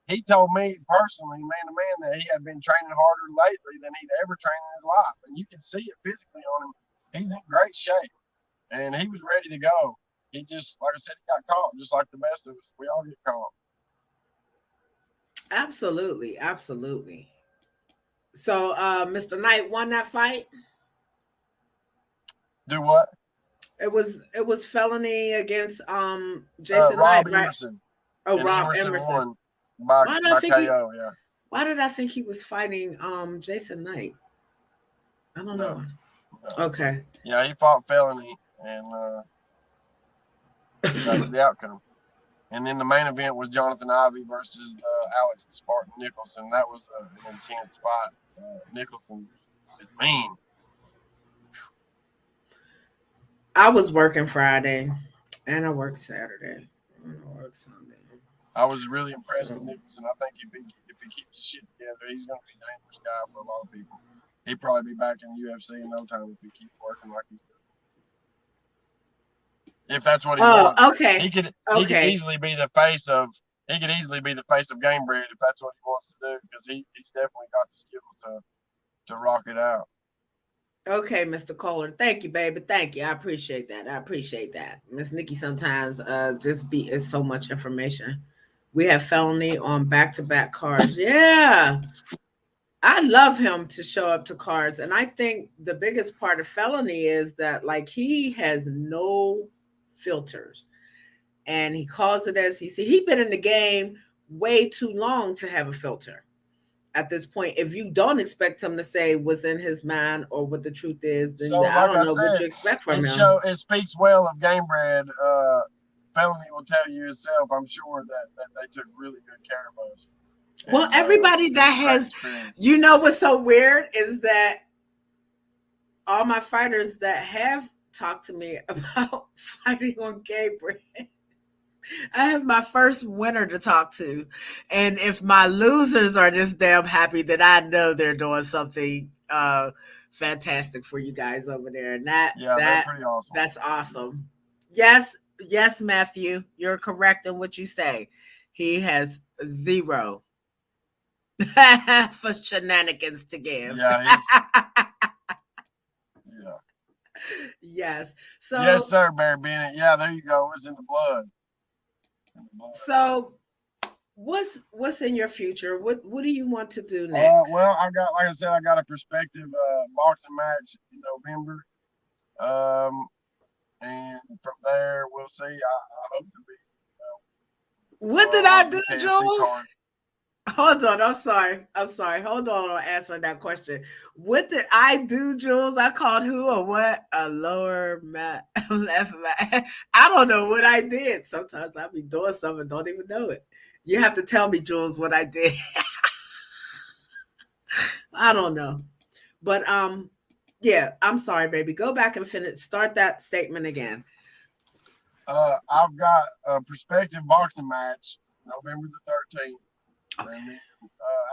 he told me personally, man to man, that he had been training harder lately than he'd ever trained in his life, and you can see it physically on him. He's in great shape, and he was ready to go. He just, like I said, he got caught, just like the best of us. We all get caught. Absolutely, absolutely. So Mr. Knight won that fight. Do what? It was felony against Jason Knight, Rob right? Emerson, Oh, and Rob Emerson Emerson. won by Why did I by think he KO. Yeah, why did I think he was fighting Jason Knight? I don't no, know. no. Okay. Yeah, he fought Felony, and that was the outcome. And then the main event was Jonathan Ivey versus Alex the Spartan Nicholson. That was an intense fight. Nicholson is mean. I was working Friday and I worked Saturday. And I worked Sunday. I was really impressed with So Nicholson. I think if he keeps his shit together, he's going to be a dangerous guy for a lot of people. He'd probably be back in the UFC in no time if he keeps working like he's doing. If that's what he wants, oh, okay. he could Okay. easily be the face of Game Bread if that's what he wants to do because he's definitely got the skill to rock it out. Okay, Mr. Kohler. Thank you, baby. Thank you. I appreciate that. I appreciate that. Miss Nikki sometimes just be is so much information. We have felony on back to back cards. Yeah. I love him to show up to cards. And I think the biggest part of felony is that like he has no filters. And he calls it as he see. He been in the game way too long to have a filter at this point. If you don't expect him to say what's in his mind or what the truth is, then So, I like don't I know what said, you expect from him. it speaks well of Game Bread. Felony will tell you himself. I'm sure that they took really good care of us, Well, and everybody it was that a great has, experience. what's so weird is that all my fighters that have talked to me about fighting on Gabriel, I have my first winner to talk to. And if my losers are just damn happy, that I know they're doing something fantastic for you guys over there. And Yeah, they're pretty awesome. that's awesome. Yes, yes, Matthew, you're correct in what you say. He has zero for shenanigans to give. Yeah, he's yeah. Yes. Yes, So sir, Barry Bennett. Yeah, there you go. It's in the blood. In the blood. so what's in your future? What do you want to do next? Well, like I said, I got a prospective boxing match in November. Um, and from there we'll see. I hope to be What did on I a do, BKFC Jules? card. Hold on, I'm sorry. I'm sorry. Hold on answering that question. What did I do, Jules? I called who or what? A lower mat, left mat. I don't know what I did. Sometimes I'll be doing something, don't even know it. You have to tell me, Jules, what I did. I don't know. But yeah, I'm sorry, baby. Go back and finish. Start that statement again. I've got a prospective boxing match November the 13th, Okay. and then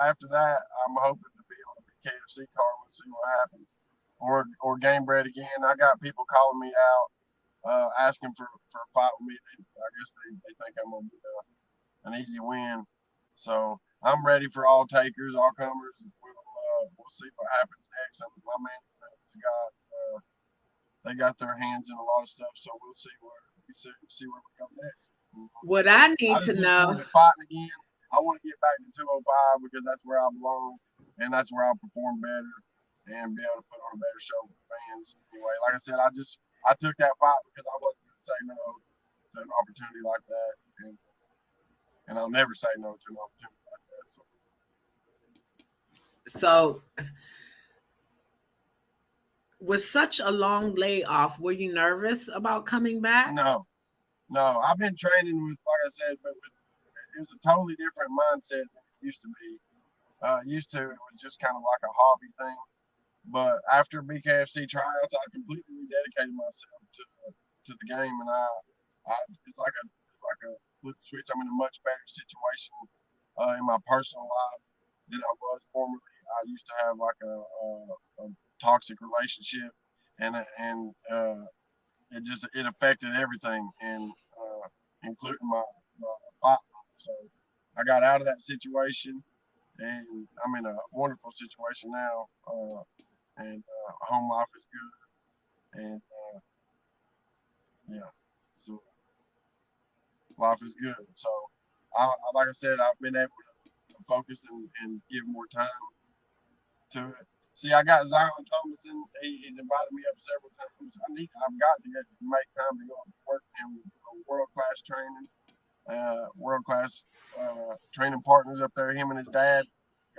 after that, I'm hoping to be on the BKFC card. We'll see what happens. Or Game Bread again. I got people calling me out, asking for a fight with me. I guess they think I'm gonna be an easy win. So I'm ready for all takers, all comers. We'll see what happens next. My management's got they got their hands in a lot of stuff, so we'll see where we go next. What I I need to just look forward know. to fighting again. I want to get back to 205 because that's where I belong and that's where I'll perform better and be able to put on a better show for fans. Anyway, like I said, I took that fight because I wasn't going to say no to an opportunity like that, and I'll never say no to an opportunity like that. So. So, with such a long layoff, were you nervous about coming back? No, no, I've been training with, like I said, but it was a totally different mindset than it used to be. Used to it was just kind of like a hobby thing. But after BKFC tryouts, I completely rededicated myself to the game, and I it's like a flip switch. I'm in a much better situation in my personal life than I was formerly. I used to have like a toxic relationship, and it affected everything, and including my fight life. So I got out of that situation, and I'm in a wonderful situation now. And home life is good, and yeah, so life is good. So, like I said, I've been able to focus and give more time to it. See, I got Zion Thomason. He's invited me up several times. I've got to make time to go and work with him. World class training, world class training partners up there. Him and his dad.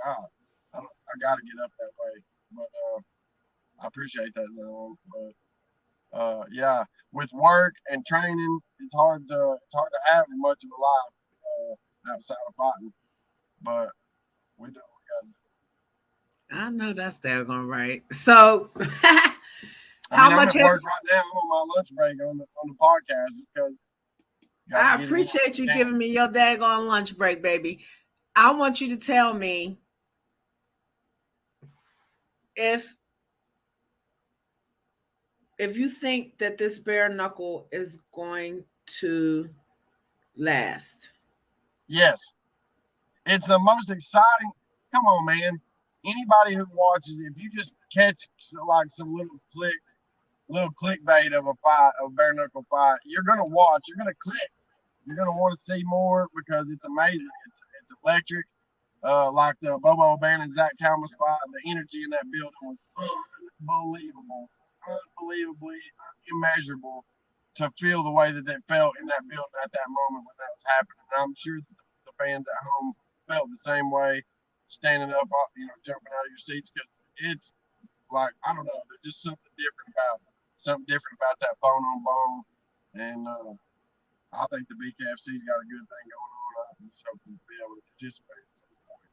God, I got to get up that way. But I appreciate that, Zion. But yeah, with work and training, it's hard to have much of a life outside of fighting. But we do what we got to do. I know that's daggone right. So, I mean, how I'm much at work has right now. I'm on my lunch break on the podcast because got to I get it in when appreciate you you can. giving me your daggone lunch break, baby. I want you to tell me if you think that this bare knuckle is going to last. Yes, it's the most exciting. Come on, man. Anybody who watches, if you just catch like some little clickbait of a fight, of a bare knuckle fight, you're gonna watch. You're gonna click. You're gonna want to see more because it's amazing. It's electric. Like the Bobo Band and Zach Calmus fight, the energy in that building was unbelievable, unbelievably immeasurable to feel the way that they felt in that building at that moment when that was happening. And I'm sure that the fans at home felt the same way, standing up, jumping out of your seats because it's like I don't know, there's just something different about that bone on bone, and I think the BKFC's got a good thing going on. I'm just hoping to be able to participate at some point.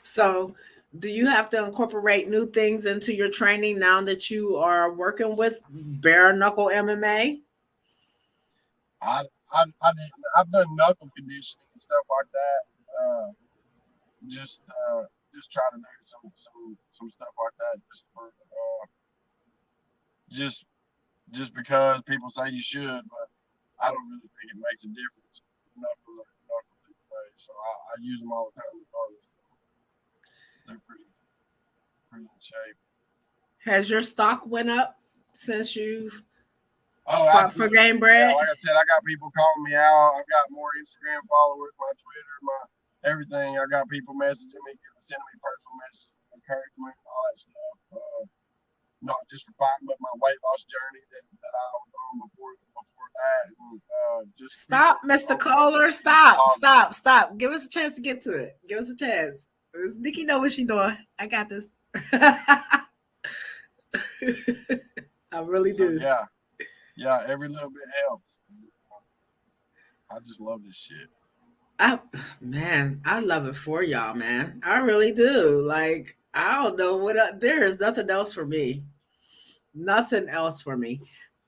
So, do you have to incorporate new things into your training now that you are working with bare knuckle MMA? I've done knuckle conditioning and stuff like that. Uh, just just try to do some stuff like that just for just just because people say you should, but I don't really think it makes a difference. Knuckles either way, so I use them all the time regardless. They're pretty in shape. Has your stock went up since you've Oh, fought for absolutely. game Yeah, bread? like I said, I got people calling me out. I've got more Instagram followers, my Twitter, my everything. I got people messaging me, sending me personal messages, encouragement, all that stuff. not just for fighting, but my weight loss journey that I was on before that, and just Stop, people Mr. opening up Kohler. and being Stop, positive. stop, stop. Give us a chance to get to it. Give us a chance. Nikki know what she doing. I got this. I really So do. yeah, every little bit helps. I just love this shit. I man, I love it for y'all, man. I really do. Like, I don't know there is nothing else for me. Nothing else for me.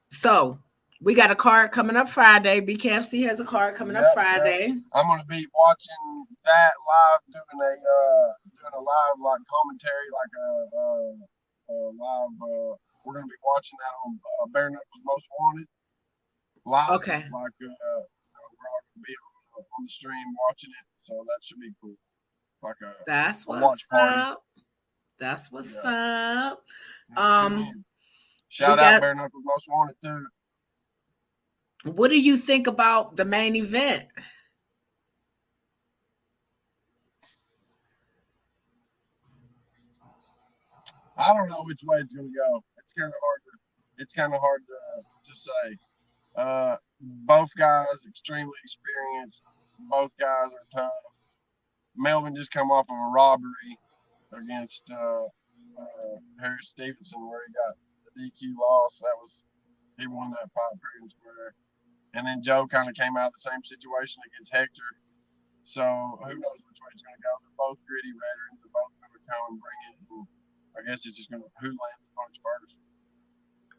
So we got a card coming up Friday. BKFC has a card coming up Yep. Friday. I'm gonna be watching that live, doing a live like commentary, like a live. We're gonna be watching that on Bare Knuckles Most Wanted live. Okay. Like we're all gonna be on the stream watching it, so that should be cool. Like That's a what's watch party. up. That's what's Yeah. up. Tune in. We Shout out got Bare Knuckles Most Wanted too. what do you think about the main event? I don't know which way it's gonna go. It's kind of hard to say. Both guys extremely experienced. Both guys are tough. Melvin just come off of a robbery against Harris Stevenson where he got the DQ loss. He won that fight fair and square. And then Joe kind of came out of the same situation against Hector. So who knows which way it's going to go? They're both gritty veterans. They're both going to come and bring it. And I guess it's just going to who lands the punch first.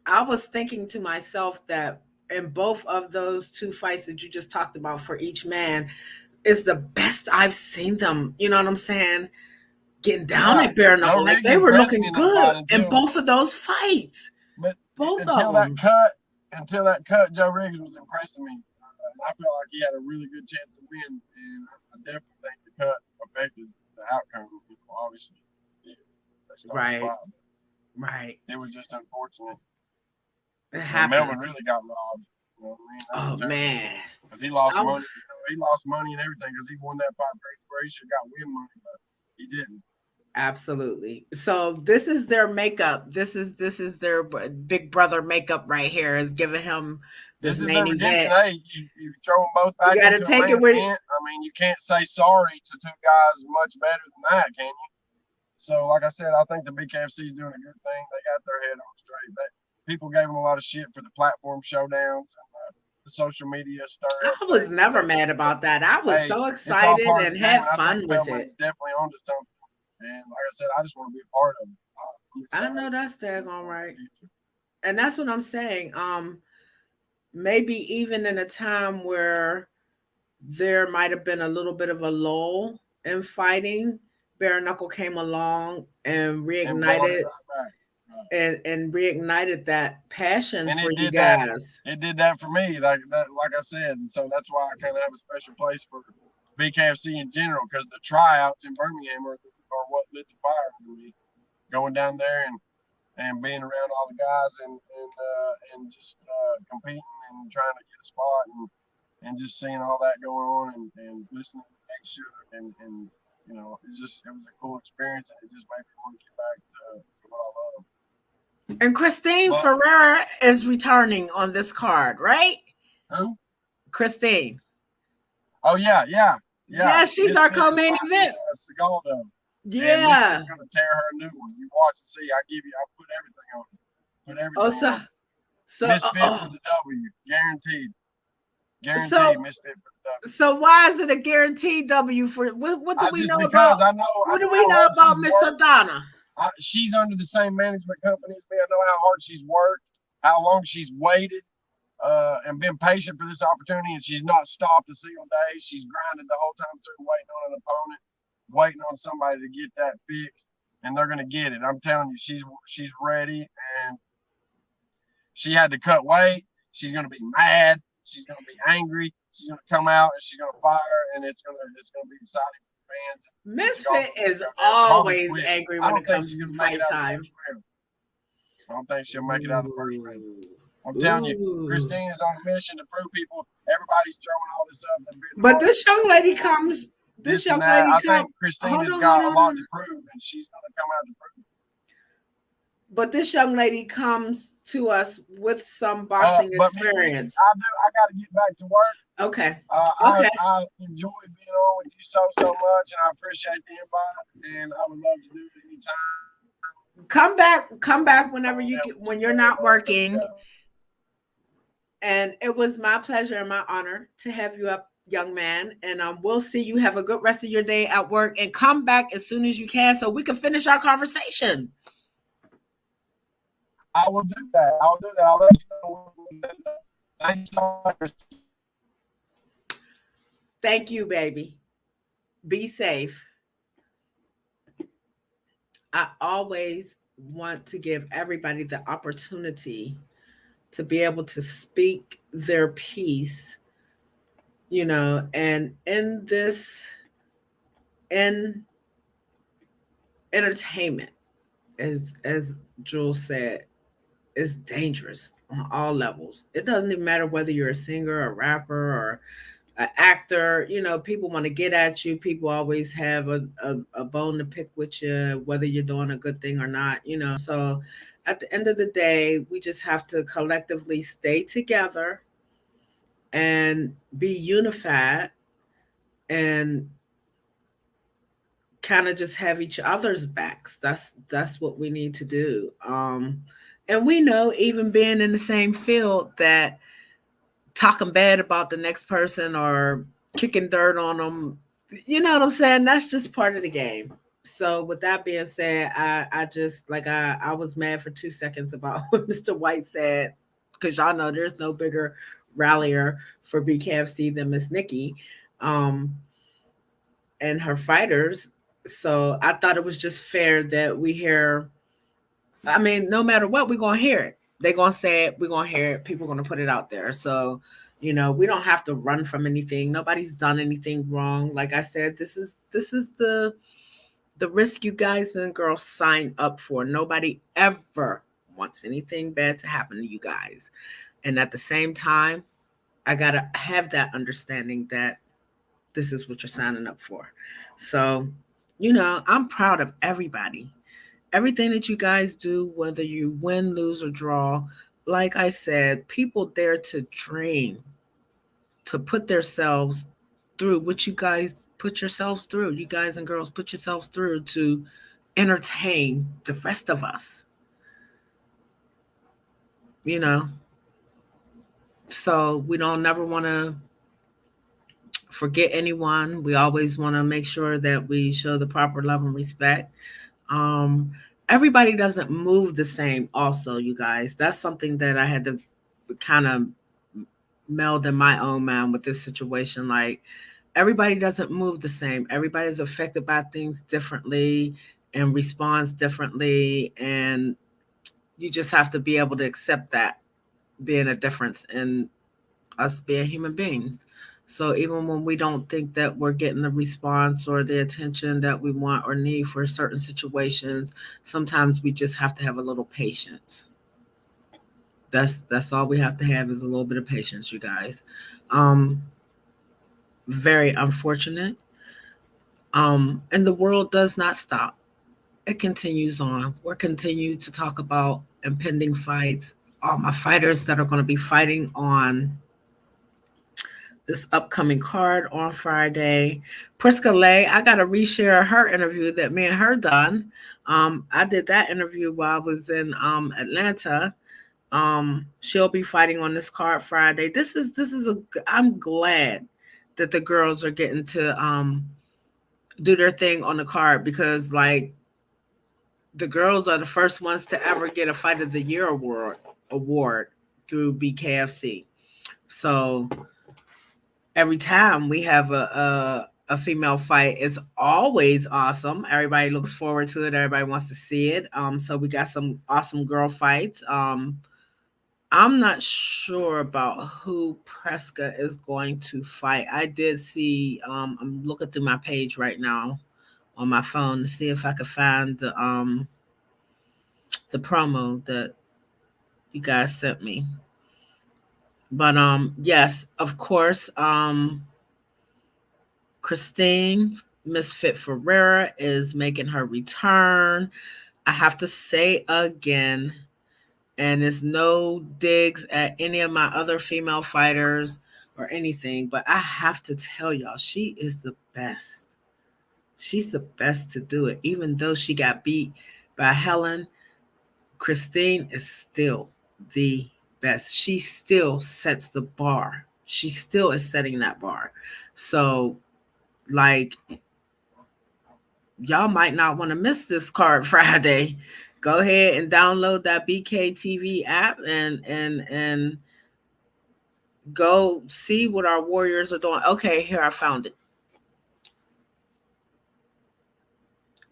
I was thinking to myself that in both of those two fights that you just talked about for each man is the best I've seen them. You know what I'm saying? Getting down at bare Joe knuckle. Like Riggs they were impressed me looking in that fight good in both of those fights. but Both until of them. until that cut, Joe Riggs was impressing me. I felt like he had a really good chance to win, and I definitely think the cut affected the outcome. Obviously, Right. Right. It was just unfortunate. It happens. Melvin really got robbed. You know what I mean? Oh man, because he lost money. He lost money and everything because he won that fight where he should have got win money, but he didn't. Absolutely. So this is their makeup. This is their big brother makeup right here. Is giving him this main event. Hey, you throw them both back you into take a main event. I mean, you can't say sorry to two guys much better than that, can you? So, like I said, I think the BKFC is doing a good thing. They got their head on straight. People gave them a lot of shit for the platform showdowns and the social media stuff. I was never mad about that. I was so excited and had fun with it. It's definitely onto something. And like I said, I just want to be a part of it. I know that's daggone right. And that's what I'm saying. Maybe even in a time where there might have been a little bit of a lull in fighting, Bare Knuckle came along and reignited and reignited that passion for you guys. It did that for me, like I said, and so that's why I kind of have a special place for BKFC in general, because the tryouts in Birmingham are what lit the fire for me. Going down there and being around all the guys and just competing and trying to get a spot and just seeing all that going on and listening to Next Sugar and you know, it was a cool experience, and it just made me want to get back to what I love. And Christine Ferreira is returning on this card, right? Who? Christine. Oh yeah. Yeah, she's our co-main event. Segaldo. Yeah. She's gonna tear her a new one. You watch and see. I put everything on it. Put everything on it. Misfit for the W. Guaranteed. Misfit for the W. So why is it a guaranteed W for what do we know about? What do we know about Miss Adana? She's under the same management company as me. I know how hard she's worked, how long she's waited, and been patient for this opportunity, and she's not stopped a single day. She's grinded the whole time through, waiting on an opponent, waiting on somebody to get that fixed, and they're gonna get it. I'm telling you, she's ready, and she had to cut weight. She's gonna be mad. She's gonna be angry. She's gonna come out and she's gonna fire, and it's gonna be exciting for fans. Misfit is always angry when it comes to fight time. I don't think she'll make it out of the first round. I'm telling you, Christine is on a mission to prove people. Everybody's throwing all this up. But this young lady comes. I think Christine has got a lot to prove, and she's going to come out to prove it. But this young lady comes to us with some boxing But Miss Nikki, experience. I got to get back to work. Okay. Okay. I enjoyed being on with you so much, and I appreciate the invite. And I would love to do it anytime Come back and whenever we you can get, when you're not go together. working. And it was my pleasure and my honor to have you up, young man. And we'll see you. Have a good rest of your day at work and come back as soon as you can so we can finish our conversation. I will do that. I'll do that. I'll let you know when we set it up. Thank you so much, Christine. Thank you, baby. Be safe. I always want to give everybody the opportunity to be able to speak their piece, and in this, in entertainment, as Jules said, is dangerous on all levels. It doesn't even matter whether you're a singer, a rapper, or an actor. People want to get at you. People always have a bone to pick with you, whether you're doing a good thing or not. So at the end of the day, we just have to collectively stay together and be unified and kind of just have each other's backs. That's what we need to do. And we know, even being in the same field, that talking bad about the next person or kicking dirt on them, you know what I'm saying? That's just part of the game. So with that being said, I just, like, I was mad for 2 seconds about what Mr. White said, because y'all know there's no bigger rallier for BKFC than Miss Nikki. Um, and her fighters. So I thought it was just fair that we hear. I mean, no matter what, we're gonna hear it. They're gonna say it. We're gonna hear it. People are gonna put it out there. So, we don't have to run from anything. Nobody's done anything wrong. Like I said, this is the risk you guys and girls sign up for. Nobody ever wants anything bad to happen to you guys. And at the same time, I gotta have that understanding that this is what you're signing up for. So, I'm proud of everybody. Everything that you guys do, whether you win, lose, or draw, like I said, people dare to dream, to put themselves through what you guys put yourselves through. You guys and girls put yourselves through to entertain the rest of us, you know? So we don't never want to forget anyone. We always want to make sure that we show the proper love and respect. Um, Everybody doesn't move the same, also, you guys. That's something that I had to kind of meld in my own mind with this situation. Like, everybody doesn't move the same. Everybody is affected by things differently and responds differently. And you just have to be able to accept that being a difference in us being human beings. So even when we don't think that we're getting the response or the attention that we want or need for certain situations, sometimes we just have to have a little patience. That's all we have to have, is a little bit of patience, you guys. Um, Very unfortunate. And the world does not stop. It continues on. We're continuing to talk about impending fights. All my fighters that are going to be fighting on this upcoming card on Friday. Priska Lay, I got to reshare her interview that me and her done. I did that interview while I was in Atlanta. She'll be fighting on this card Friday. This is a. I'm glad that the girls are getting to do their thing on the card, because, like, the girls are the first ones to ever get a Fight of the Year award through BKFC. So every time we have a female fight, it's always awesome. Everybody looks forward to it. Everybody wants to see it. So we got some awesome girl fights. I'm not sure about who Preska is going to fight. I did see. I'm looking through my page right now on my phone to see if I could find the promo that you guys sent me. But yes, of course, Christine Misfit Ferreira is making her return. I have to say again, and it's no digs at any of my other female fighters or anything, but I have to tell y'all, she is the best. She's the best to do it. Even though she got beat by Helen, Christine is still the best. She still sets the bar. She still is setting that bar. So, like, y'all might not want to miss this card Friday. Go ahead and download that BKTV app and go see what our warriors are doing. Okay, here I found it.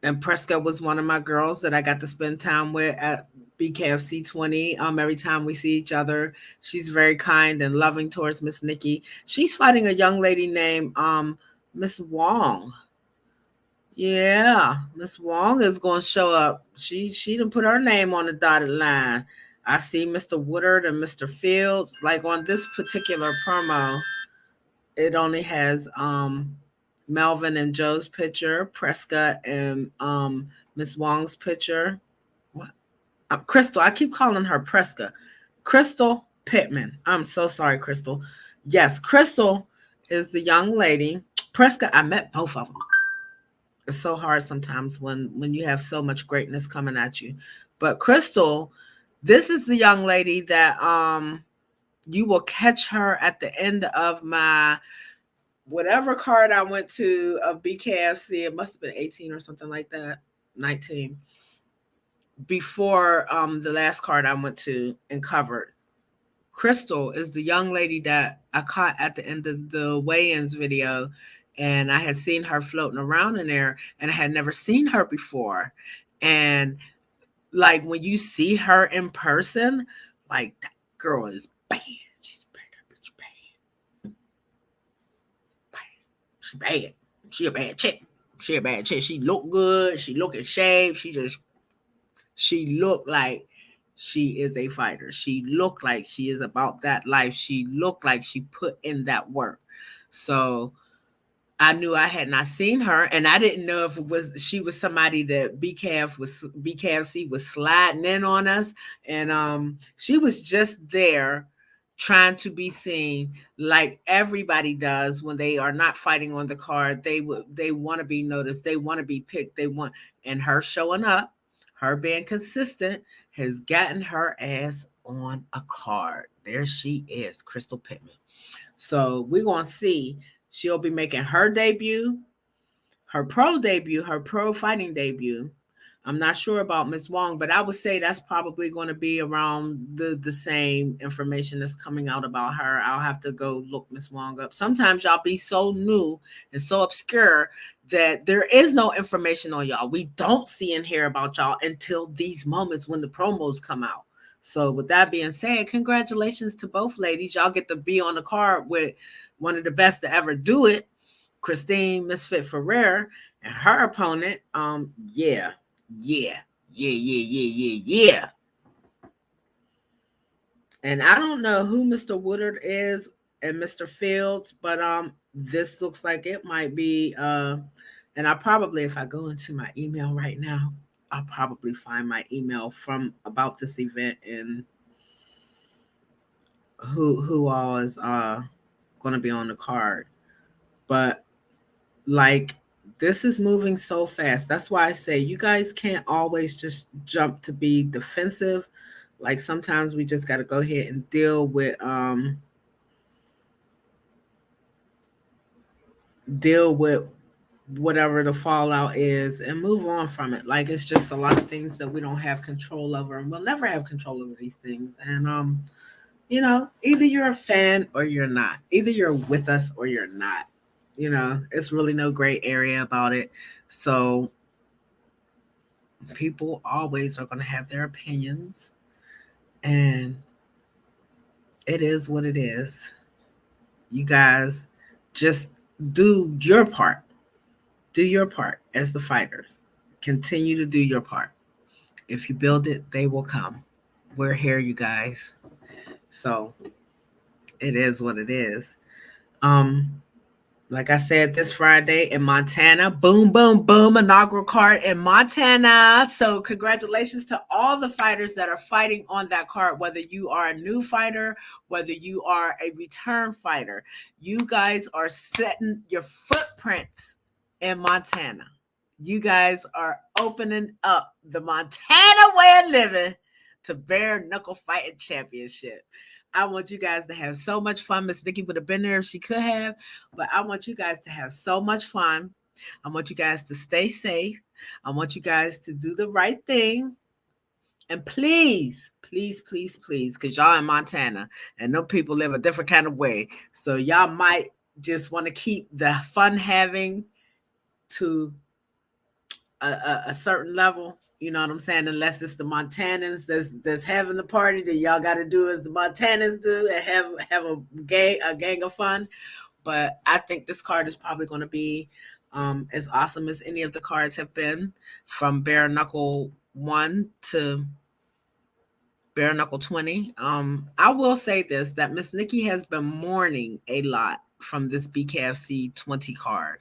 And Prescott was one of my girls that I got to spend time with at BKFC 20. Every time we see each other, she's very kind and loving towards Miss Nikki. She's fighting a young lady named Miss Wong. Yeah, Miss Wong is going to show up. She didn't put her name on the dotted line. I see Mr. Woodard and Mr. Fields. Like on this particular promo, it only has Melvin and Joe's picture, Prescott and Miss Wong's picture. What? Crystal. I keep calling her Prescott. Crystal Pittman. I'm so sorry, Crystal. Yes, Crystal is the young lady. Prescott. I met both of them. It's so hard sometimes when you have so much greatness coming at you. But Crystal, this is the young lady that you will catch her at the end of my whatever card I went to of BKFC. It must have been 18 or something like that, 19. Before the last card I went to and covered. Crystal is the young lady that I caught at the end of the weigh-ins video, and I had seen her floating around in there, and I had never seen her before. And like when you see her in person, like that girl is bad. She's bad. Bitch, bad. Bad. She bad. She a bad chick. She a bad chick. She look good. She look in shape. She looked like she is a fighter. She looked like she is about that life. She looked like she put in that work. So I knew I had not seen her, and I didn't know if it was she was somebody that BKFC was sliding in on us, and she was just there trying to be seen like everybody does when they are not fighting on the card. They want to be noticed, they want to be picked, they want, and her showing up, her being consistent has gotten her ass on a card. There she is, Crystal Pittman. So we're gonna see. She'll be making her debut, her pro fighting debut. I'm not sure about Miss Wong, but I would say that's probably going to be around the same information that's coming out about her. I'll have to go look Miss Wong up. Sometimes y'all be so new and so obscure that there is no information on y'all. We don't see and hear about y'all until these moments when the promos come out. So with that being said, congratulations to both ladies. Y'all get to be on the card with one of the best to ever do it, Christine Misfit Ferrer, and her opponent. Yeah, yeah, yeah, yeah, yeah, yeah, yeah. And I don't know who Mr. Woodard is and Mr. Fields, but this looks like it might be and I probably, if I go into my email right now, I'll probably find my email from about this event and who all is going to be on the card. But like, this is moving so fast. That's why I say you guys can't always just jump to be defensive. Like sometimes we just got to go ahead and deal with whatever the fallout is and move on from it. Like it's just a lot of things that we don't have control over, and we'll never have control over these things. And either you're a fan or you're not. Either you're with us or you're not. It's really no gray area about it. So people always are going to have their opinions, and it is what it is. You guys just do your part. Do your part as the fighters. Continue to do your part. If you build it, they will come. We're here, you guys. So it is what it is. Um, Like I said, this Friday in Montana. Boom, boom, boom. Inaugural card in Montana. So, congratulations to all the fighters that are fighting on that card, whether you are a new fighter, whether you are a return fighter. You guys are setting your footprints in Montana. You guys are opening up the Montana way of living to bare knuckle fighting championship. I want you guys to have so much fun. Miss Nikki would have been there if she could have, but I want you guys to have so much fun. I want you guys to stay safe. I want you guys to do the right thing. And please, please, please, please, because y'all in Montana and them people live a different kind of way. So y'all might just want to keep the fun having to a certain level. You know what I'm saying? Unless it's the Montanans that's having the party, that y'all got to do as the Montanans do and have a gang of fun. But I think this card is probably going to be as awesome as any of the cards have been, from bare knuckle 1 to bare knuckle 20. I will say this, that Miss Nikki has been mourning a lot from this BKFC 20 card.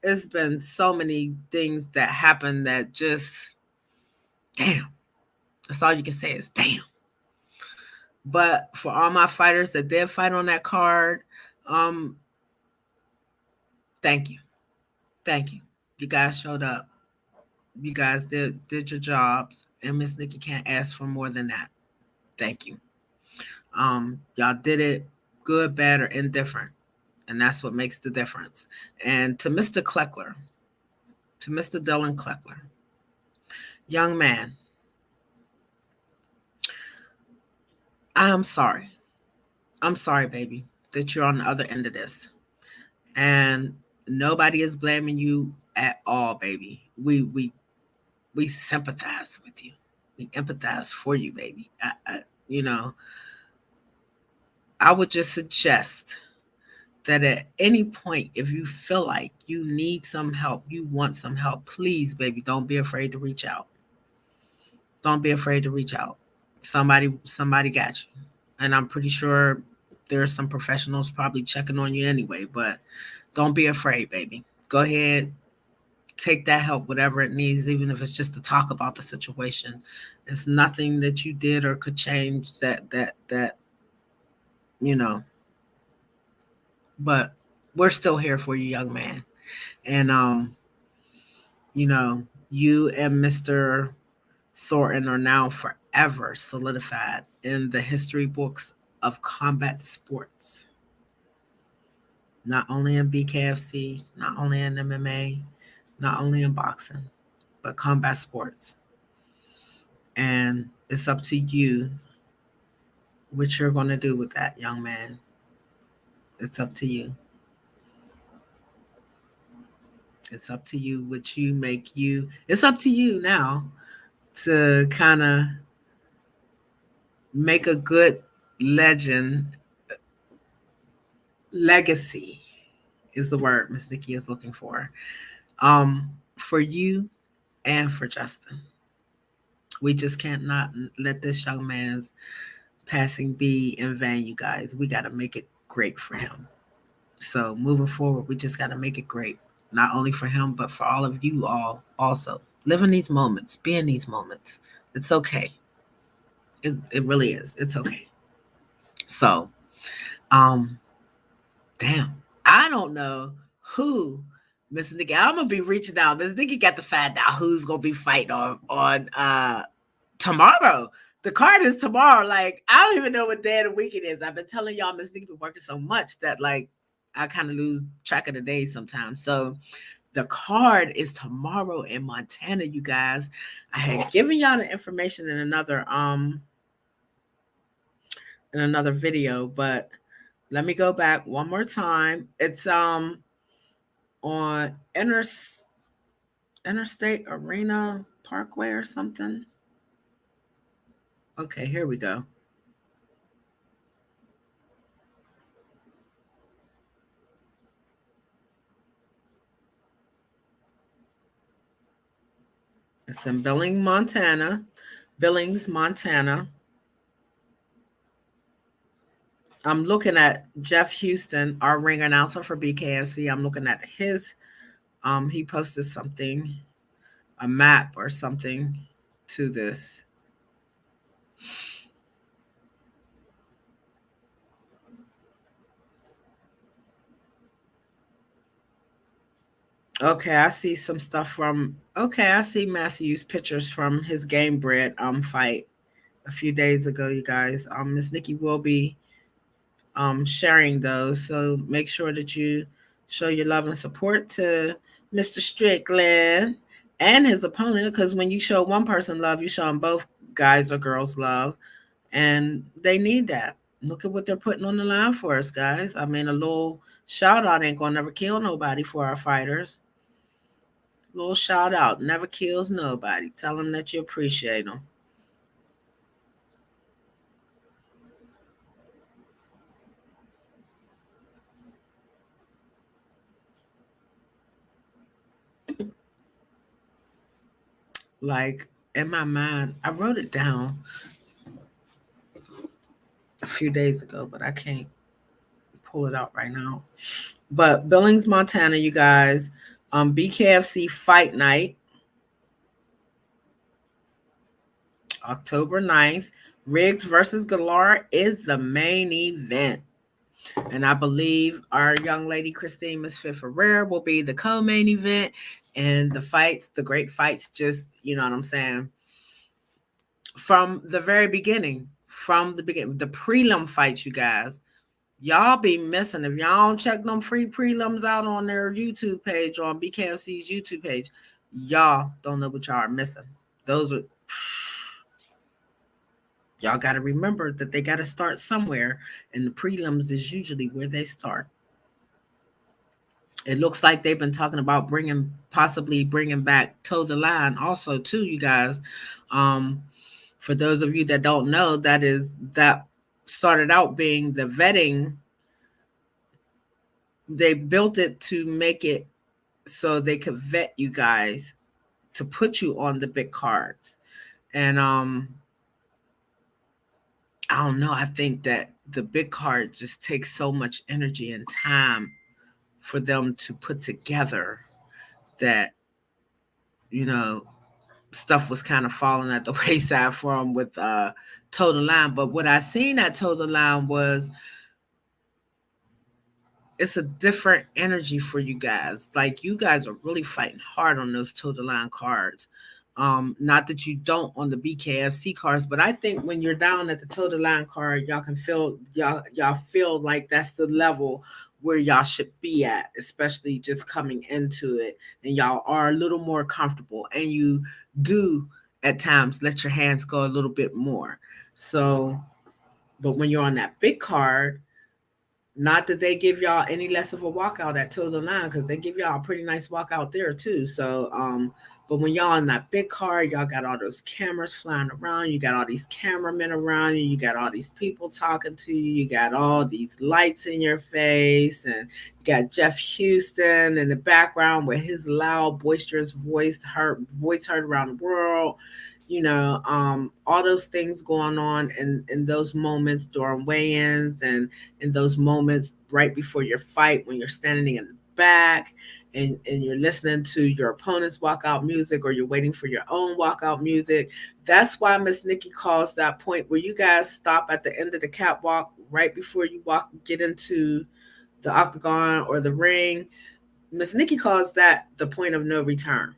It's been so many things that happen that just, damn. That's all you can say is damn. But for all my fighters that did fight on that card, um, thank you. Thank you. You guys showed up. You guys did your jobs, and Miss Nikki can't ask for more than that. Thank you. Y'all did it good, bad, or indifferent, and that's what makes the difference. And to Mr. Kleckler, to Mr. Dylan Kleckler, young man, I'm sorry. I'm sorry, baby, that you're on the other end of this. And nobody is blaming you at all, baby. We sympathize with you. We empathize for you, baby. You know, I would just suggest that at any point, if you feel like you need some help, you want some help, please, baby, don't be afraid to reach out. Don't be afraid to reach out. Somebody got you. And I'm pretty sure there's some professionals probably checking on you anyway, but don't be afraid, baby. Go ahead, take that help, whatever it needs, even if it's just to talk about the situation. It's nothing that you did or could change that you know. But we're still here for you, young man. And you know, you and Mr. Thornton are now forever solidified in the history books of combat sports. Not only in BKFC, not only in MMA, not only in boxing, but combat sports. And it's up to you what you're going to do with that, young man. It's up to you. It's up to you what you make you. It's up to you now to kind of make a good legend, legacy is the word Miss Nikki is looking for you and for Justin. We just can't not let this young man's passing be in vain, you guys. We got to make it great for him. So moving forward, we just got to make it great, not only for him, but for all of you all also. Live in these moments, be in these moments. It's okay. It really is. It's okay. So, um, damn, I don't know who Miss Nikki. I'm gonna be reaching out. Miss Nikki got to find out who's gonna be fighting on tomorrow. The card is tomorrow. Like, I don't even know what day of the week it is. I've been telling y'all Miss Nikki been working so much that like I kind of lose track of the days sometimes. So the card is tomorrow in Montana, you guys. I had given y'all the information in another video, but let me go back one more time. It's on Interstate Arena Parkway or something. Okay, here we go. It's in Billings, Montana. Billings, Montana. I'm looking at Jeff Houston, our ring announcer for BKFC. I'm looking at his he posted something, a map or something to this. Okay, I see some stuff from okay, I see Matthew's pictures from his Game Bread fight a few days ago, you guys. Miss Nikki will be sharing those. So make sure that you show your love and support to Mr. Strickland and his opponent, because when you show one person love, you show them both guys or girls love, and they need that. Look at what they're putting on the line for us, guys. I mean, a little shout out ain't gonna never kill nobody for our fighters. A little shout out never kills nobody. Tell them that you appreciate them. Like in my mind, I wrote it down a few days ago, but I can't pull it out right now. But Billings, Montana, you guys, BKFC Fight Night, October 9th. Riggs versus Galar is the main event. And I believe our young lady Christine Miss Fifth Ferrer will be the co-main event. And the fights, the great fights, just you know what I'm saying, from the very beginning, from the beginning, the prelim fights, you guys. Y'all be missing if y'all don't check them free prelims out on their YouTube page, on BKFC's YouTube page. Y'all don't know what y'all are missing. Those are y'all got to remember that they got to start somewhere, and the prelims is usually where they start. It looks like they've been talking about bringing, possibly bringing back Toe the Line also too, you guys. Um, for those of you that don't know, that started out being the vetting. They built it to make it so they could vet you guys to put you on the big cards. And I don't know, I think that the big card just takes so much energy and time for them to put together that, you know, stuff was kind of falling at the wayside for them with Total Line. But what I seen at Total Line was it's a different energy for you guys. Like you guys are really fighting hard on those Total Line cards. Not that you don't on the BKFC cards, but I think when you're down at the Total Line card, y'all can feel y'all feel like that's the level where y'all should be at, especially just coming into it, and y'all are a little more comfortable, and you do at times let your hands go a little bit more. So, but when you're on that big card, not that they give y'all any less of a walkout at Total Line, because they give y'all a pretty nice walkout there too. So, but when y'all in that big car, y'all got all those cameras flying around. You got all these cameramen around you. You got all these people talking to you. You got all these lights in your face, and you got Jeff Houston in the background with his loud, boisterous voice heard around the world. All those things going on in those moments during weigh-ins, and in those moments right before your fight when you're standing in the back, and you're listening to your opponent's walkout music, or you're waiting for your own walkout music. That's why Miss Nikki calls that point where you guys stop at the end of the catwalk right before you get into the octagon or the ring. Miss Nikki calls that the point of no return,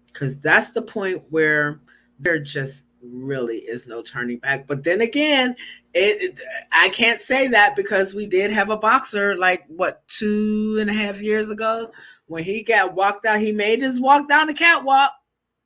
because that's the point where there just really is no turning back. But then again, I can't say that, because we did have a boxer like what 2.5 years ago when he got walked out. He made his walk down the catwalk.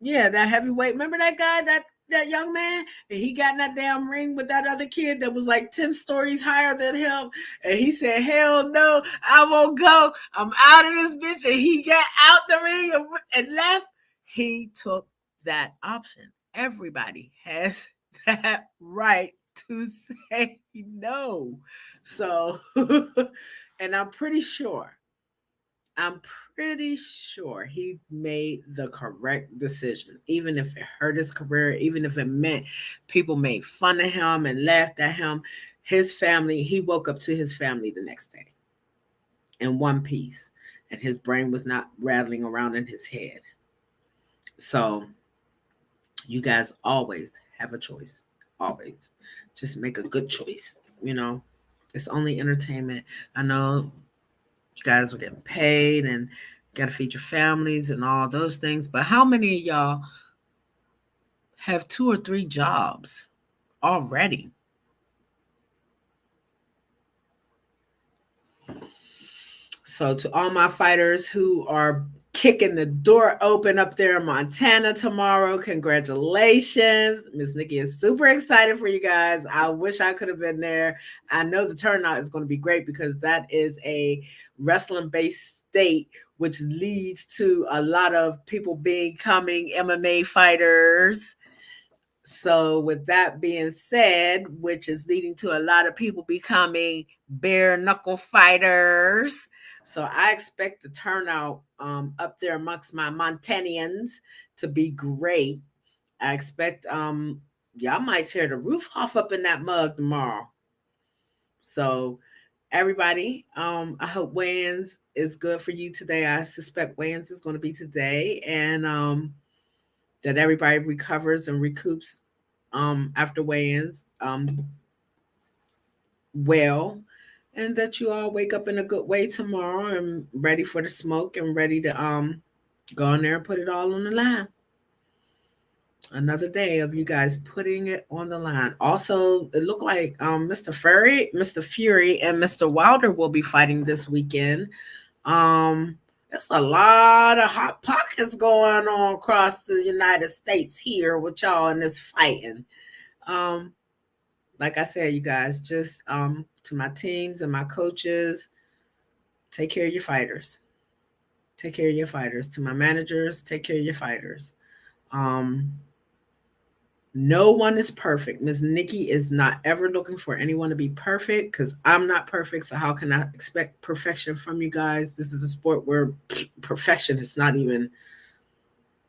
Yeah, that heavyweight. Remember that guy, that young man, and he got in that damn ring with that other kid that was like 10 stories higher than him, and he said, "Hell no, I won't go. I'm out of this bitch." And he got out the ring and left. He took that option. Everybody has that right to say no. So, and I'm pretty sure he made the correct decision, even if it hurt his career, even if it meant people made fun of him and laughed at him. His family, he woke up to his family the next day in one piece, and his brain was not rattling around in his head. So, you guys always have a choice. Always. Just make a good choice. You know, it's only entertainment. I know you guys are getting paid and got to feed your families and all those things, but how many of y'all have two or three jobs already? So, to all my fighters who are kicking the door open up there in Montana tomorrow, congratulations. Miss Nikki is super excited for you guys. I wish I could have been there. I know the turnout is going to be great because that is a wrestling based state, which leads to a lot of people becoming MMA fighters. So, with that being said, which is leading to a lot of people becoming bare knuckle fighters. So, I expect the turnout up there amongst my Montanians to be great. I expect y'all might tear the roof off up in that mug tomorrow. So, everybody, I hope weigh-ins is good for you today. I suspect weigh-ins is going to be today, and that everybody recovers and recoups after weigh-ins well, and that you all wake up in a good way tomorrow and ready for the smoke and ready to go in there and put it all on the line. Another day of you guys putting it on the line. Also, it looked like Mr. Fury and Mr. Wilder will be fighting this weekend. There's a lot of hot pockets going on across the United States here with y'all in this fighting. Um, like I said, you guys, just to my teams and my coaches, take care of your fighters. Take care of your fighters. To my managers, take care of your fighters. Um, no one is perfect. Ms. Nikki is not ever looking for anyone to be perfect because I'm not perfect. So how can I expect perfection from you guys? This is a sport where perfection is not even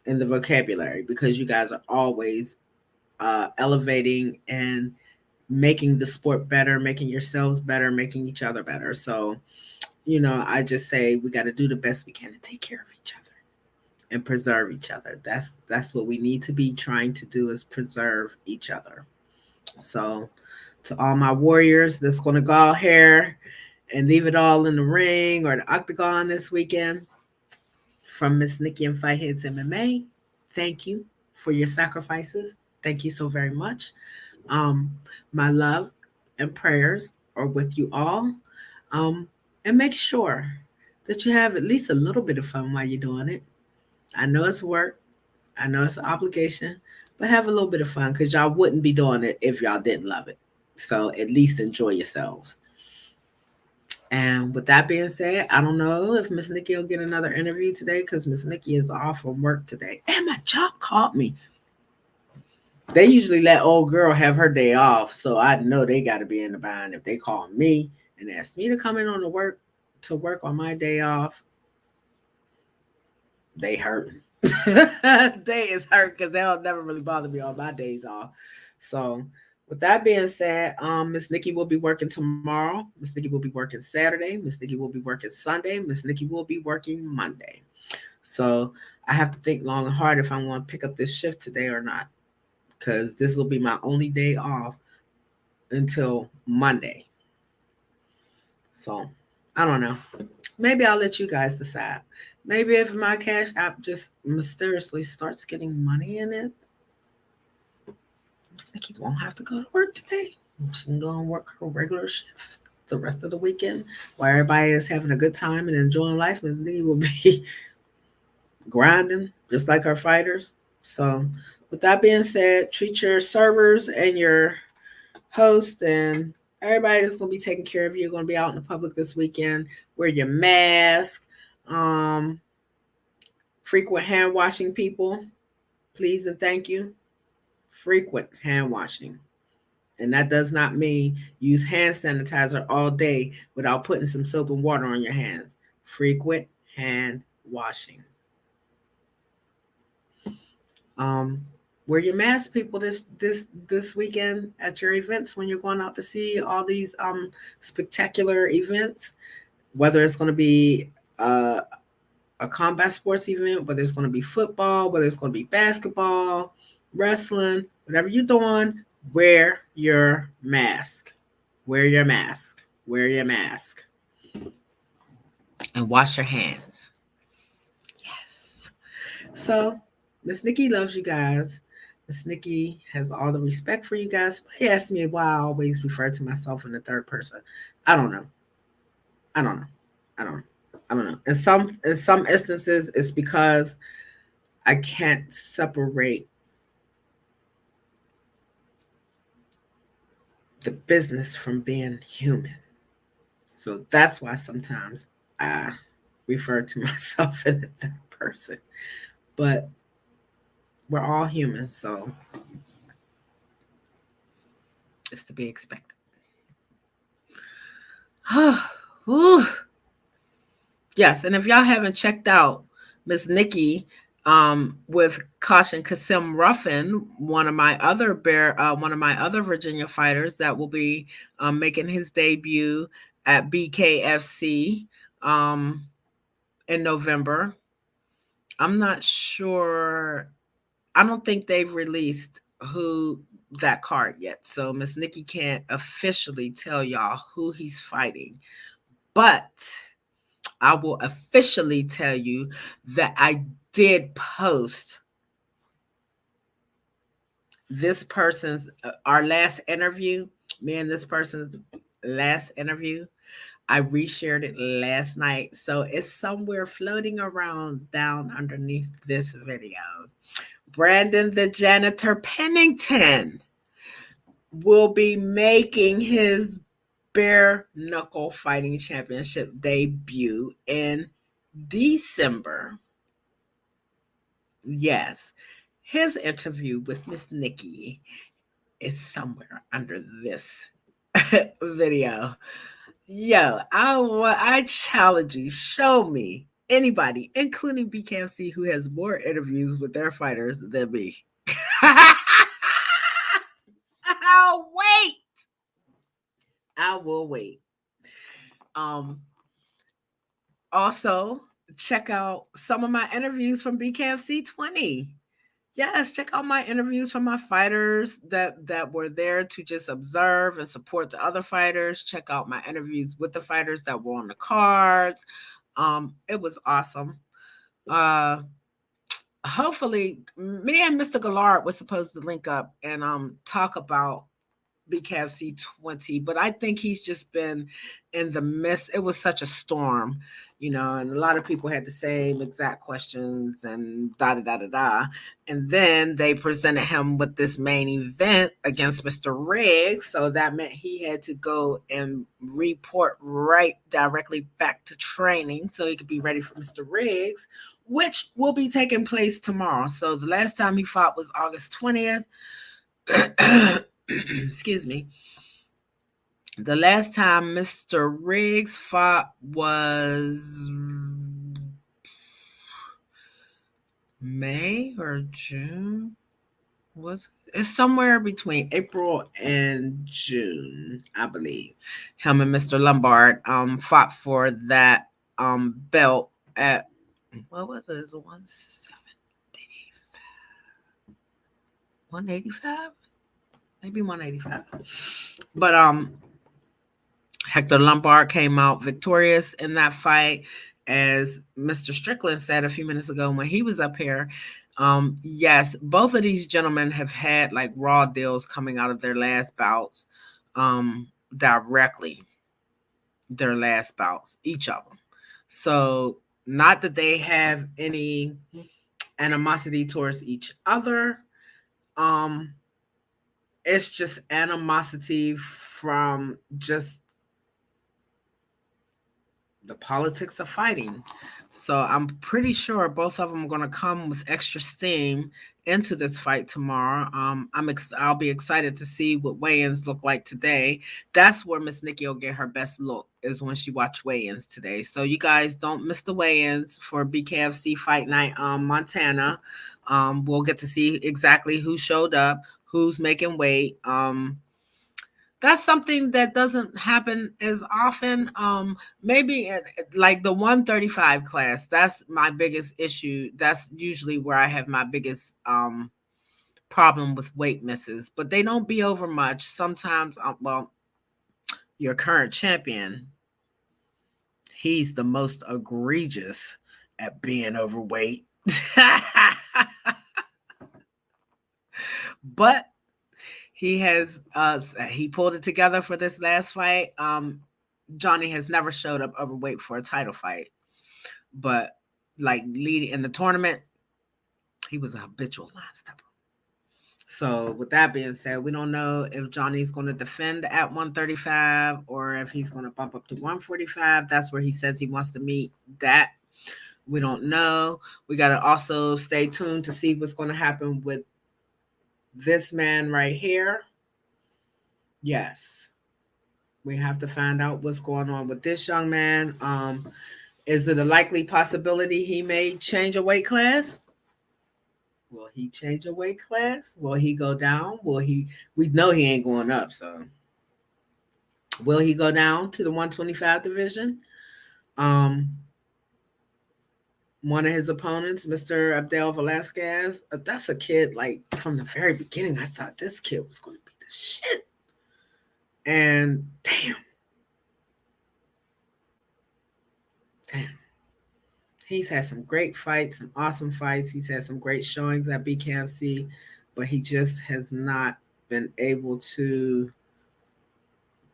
in the vocabulary because you guys are always elevating and making the sport better, making yourselves better, making each other better. So, I just say we got to do the best we can to take care of each other and preserve each other. That's what we need to be trying to do is preserve each other. So, to all my warriors that's going to go out here and leave it all in the ring or the octagon this weekend, from Miss Nikki and Fight Hits MMA, thank you for your sacrifices. Thank you so very much. Um, my love and prayers are with you all. Um, and make sure that you have at least a little bit of fun while you're doing it. I know it's work, I know it's an obligation, but have a little bit of fun because y'all wouldn't be doing it if y'all didn't love it. So at least enjoy yourselves. And with that being said, I don't know if Miss Nikki will get another interview today because Miss Nikki is off from work today. And my job called me. They usually let old girl have her day off, so I know they got to be in the bind if they call me and ask me to come in on the work on my day off. They hurt. They is hurt because they'll never really bother me on my days off. So, with that being said, Miss Nikki will be working tomorrow. Miss Nikki will be working Saturday. Miss Nikki will be working Sunday. Miss Nikki will be working Monday. So I have to think long and hard if I want to pick up this shift today or not, because this will be my only day off until Monday. So I don't know. Maybe I'll let you guys decide. Maybe if my Cash App just mysteriously starts getting money in it, Miss Nikki won't have to go to work today. She can go and work her regular shifts the rest of the weekend while everybody is having a good time and enjoying life. Miss Nikki will be grinding just like her fighters. So, with that being said, treat your servers and your host and everybody that's going to be taking care of you, going to be out in the public this weekend. Wear your mask. Um, Frequent hand washing, people. Please and thank you. Frequent hand washing. And that does not mean use hand sanitizer all day without putting some soap and water on your hands. Frequent hand washing. Um, Wear your mask, people, this weekend at your events when you're going out to see all these spectacular events. Whether it's going to be a combat sports event, whether it's going to be football, whether it's going to be basketball, wrestling, whatever you're doing, wear your mask. Wear your mask. Wear your mask. And wash your hands. Yes. So, Miss Nikki loves you guys. Miss Nikki has all the respect for you guys. He asked me why I always refer to myself in the third person. I don't know. I don't know. I don't know. I don't know. In some instances, it's because I can't separate the business from being human. So that's why sometimes I refer to myself in the third person. But we're all human, so it's to be expected. Whew. Yes, and if y'all haven't checked out Miss Nikki with Caution Kasim Ruffin, one of my other Virginia fighters that will be making his debut at BKFC um, in November. I'm not sure. I don't think they've released who that card yet, so Miss Nikki can't officially tell y'all who he's fighting, but I will officially tell you that I did post this person's our last interview, me and this person's last interview. I reshared it last night, so it's somewhere floating around down underneath this video. Brandon the Janitor Pennington will be making his bare knuckle fighting championship debut in December. Yes, his interview with Miss Nikki is somewhere under this video. Yo, I challenge you. Show me anybody, including BKFC, who has more interviews with their fighters than me. I'll wait. I will wait. Um, Also, check out some of my interviews from BKFC 20. Yes, check out my interviews from my fighters that were there to just observe and support the other fighters. Check out my interviews with the fighters that were on the cards. It was awesome. Uh, Hopefully, me and Mr. Gallard was supposed to link up and talk about BKFC 20, but I think he's just been in the midst. It was such a storm, and a lot of people had the same exact questions and da da da da da. And then they presented him with this main event against Mr. Riggs. So that meant he had to go and report right directly back to training so he could be ready for Mr. Riggs, which will be taking place tomorrow. So the last time he fought was August 20th. Excuse me. The last time Mr. Riggs fought was May or June. It's somewhere between April and June, I believe. Him and Mr. Lombard fought for that belt at what was it? 185? Maybe 185. But Hector Lombard came out victorious in that fight. As Mr. Strickland said a few minutes ago when he was up here, yes, both of these gentlemen have had like raw deals coming out of their last bouts, directly their last bouts, each of them. So, not that they have any animosity towards each other. Um, it's just animosity from just the politics of fighting. So I'm pretty sure both of them are going to come with extra steam into this fight tomorrow. I'll be excited to see what weigh-ins look like today. That's where Miss Nikki will get her best look, is when she watch weigh-ins today. So you guys don't miss the weigh-ins for BKFC Fight Night, Montana. We'll get to see exactly who showed up, who's making weight. That's something that doesn't happen as often. Maybe like the 135 class, that's my biggest issue. That's usually where I have my biggest problem with weight misses, but they don't be over much. Sometimes, well, your current champion, he's the most egregious at being overweight. But he pulled it together for this last fight. Johnny has never showed up overweight for a title fight, but like leading in the tournament, he was a habitual line stepper. So with that being said, we don't know if Johnny's going to defend at 135 or if he's going to bump up to 145. That's where he says he wants to meet. That we don't know. We got to also stay tuned to see what's going to happen with this man right here. Yes, we have to find out what's going on with this young man. Is it a likely possibility he may change a weight class? Will he change a weight class? Will he go down? We know he ain't going up, so will he go down to the 125 division? One of his opponents, Mr. Abdel Velasquez, that's a kid, like from the very beginning, I thought this kid was going to be the shit. And damn. He's had some great fights, some awesome fights. He's had some great showings at BKFC, but he just has not been able to.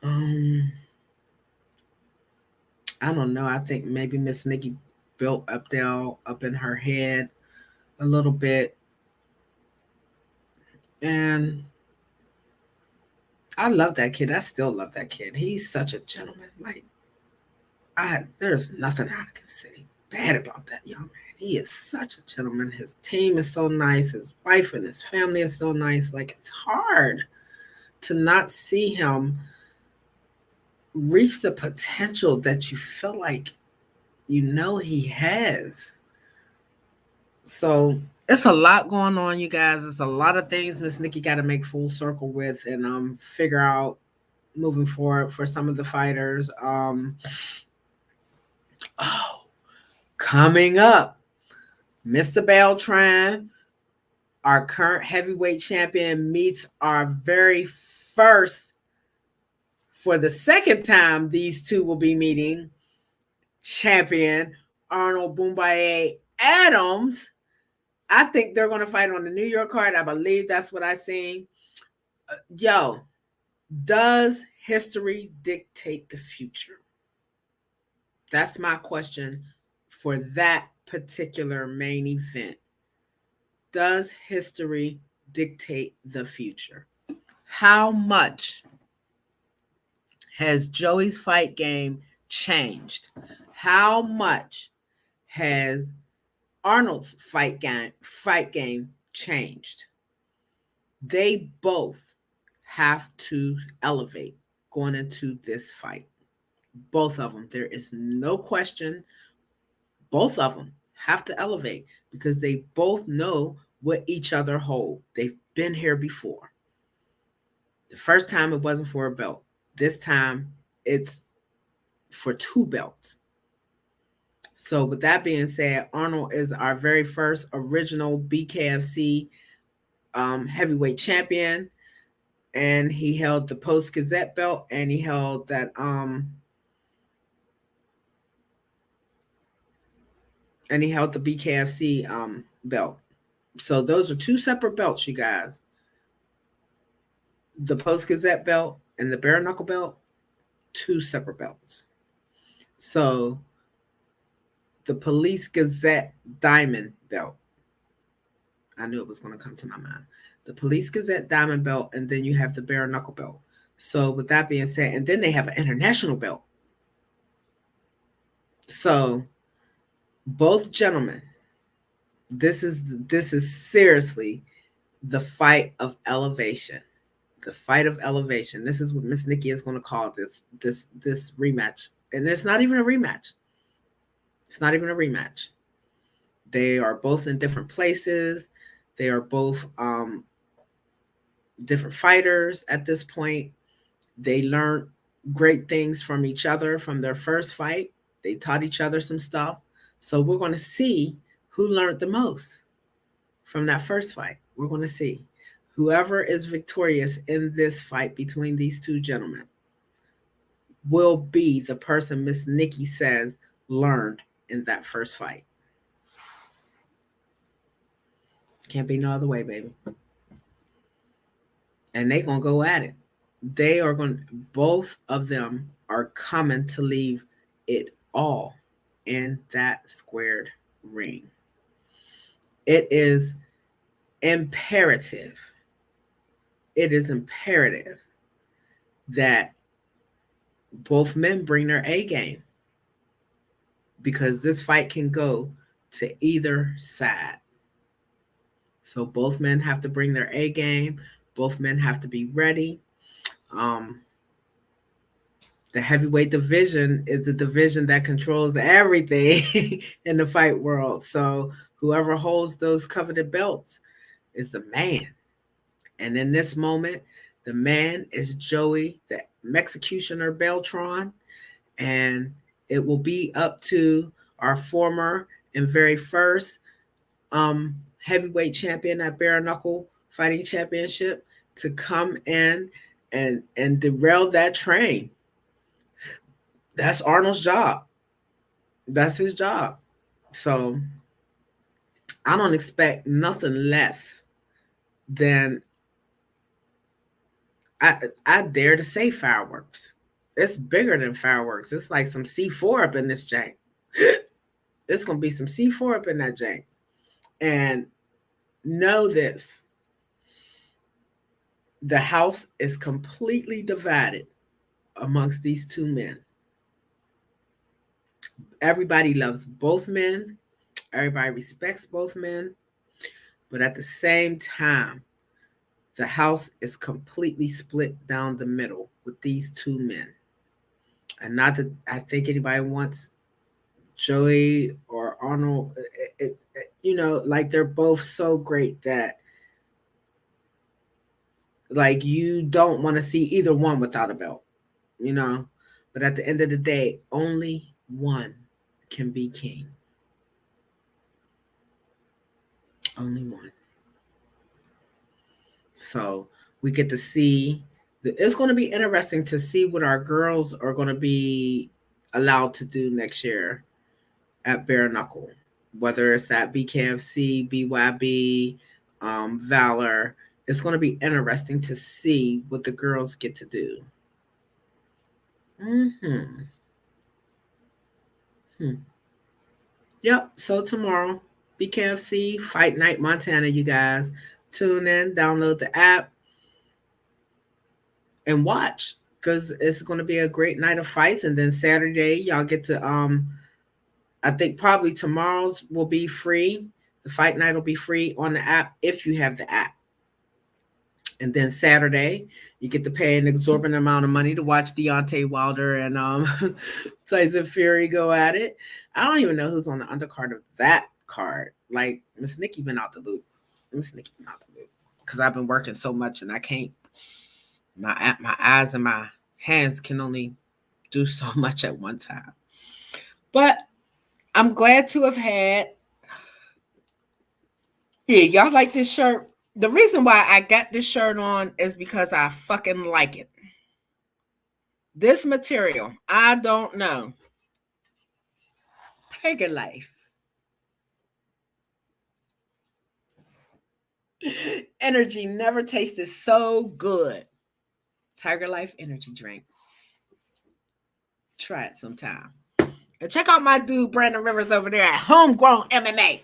I don't know. I think maybe Miss Nikki built Abdel up in her head a little bit, and I love that kid. I still love that kid. He's such a gentleman. Like there's nothing I can say bad about that young man. He is such a gentleman. His team is so nice. His wife and his family is so nice. Like, it's hard to not see him reach the potential that you feel like he has. So it's a lot going on, you guys. It's a lot of things Miss Nikki got to make full circle with and figure out moving forward for some of the fighters. Coming up, Mr. Beltran, our current heavyweight champion, meets our very first, for the second time these two will be meeting, champion Arnold Boombaye Adams. I think they're going to fight on the New York card. I believe that's what I seen. Does history dictate the future? That's my question for that particular main event. Does history dictate the future? How much has Joey's fight game changed? How much has Arnold's fight game changed? They both have to elevate going into this fight. Both of them. There is no question. Both of them have to elevate because they both know what each other hold. They've been here before. The first time it wasn't for a belt. This time it's for 2 belts. So with that being said, Arnold is our very first original BKFC heavyweight champion. And he held the Post Gazette belt and he held that and he held the BKFC belt. So those are 2 separate belts, you guys. The Post Gazette belt and the bare knuckle belt, 2 separate belts. So the Police Gazette diamond belt, I knew it was going to come to my mind. The Police Gazette diamond belt, and then you have the bare knuckle belt. So with that being said, and then they have an international belt. So both gentlemen, this is seriously the fight of elevation. The fight of elevation. This is what Miss Nikki is going to call this rematch, and it's not even a rematch. It's not even a rematch. They are both in different places. They are both different fighters at this point. They learned great things from each other from their first fight. They taught each other some stuff. So we're going to see who learned the most from that first fight. We're going to see whoever is victorious in this fight between these two gentlemen will be the person Miss Nikki says learned in that first fight. Can't be no other way, baby. And they gonna go at it. They are going. Both of them are coming to leave it all in that squared ring. It is imperative. It is imperative that both men bring their A game because this fight can go to either side. So both men have to bring their A game. Both men have to be ready. Um, the heavyweight division is the division that controls everything in the fight world. So whoever holds those coveted belts is the man. And in this moment, the man is Joey, the executioner Beltron. And it will be up to our former and very first heavyweight champion at Bare Knuckle Fighting Championship to come in and derail that train. That's Arnold's job. That's his job. So I don't expect nothing less than I dare to say fireworks. It's bigger than fireworks. It's like some C4 up in this jank. It's gonna be some C4 up in that jank. And know this. The house is completely divided amongst these two men. Everybody loves both men. Everybody respects both men. But at the same time, the house is completely split down the middle with these two men. And not that I think anybody wants Joey or Arnold, like they're both so great that like you don't want to see either one without a belt, you know. But at the end of the day, only one can be king. Only one. So we get to see. It's going to be interesting to see what our girls are going to be allowed to do next year at Bare Knuckle, whether it's at BKFC, BYB, Valor. It's going to be interesting to see what the girls get to do. Hmm. Yep. So tomorrow, BKFC Fight Night Montana. You guys tune in, download the app, and watch because it's going to be a great night of fights. And then Saturday, y'all get to I think probably tomorrow's will be free. The fight night will be free on the app if you have the app. And then Saturday, you get to pay an exorbitant amount of money to watch Deontay Wilder and Tyson Fury go at it. I don't even know who's on the undercard of that card. Like Miss Nikki been out the loop. Miss Nikki been out the loop because I've been working so much and I can't. My eyes and my hands can only do so much at one time. But I'm glad to have had. Yeah, y'all like this shirt? The reason why I got this shirt on is because I fucking like it. This material, I don't know. Tiger Life. Energy never tasted so good. Tiger Life energy drink. Try it sometime. And check out my dude Brandon Rivers over there at Homegrown MMA.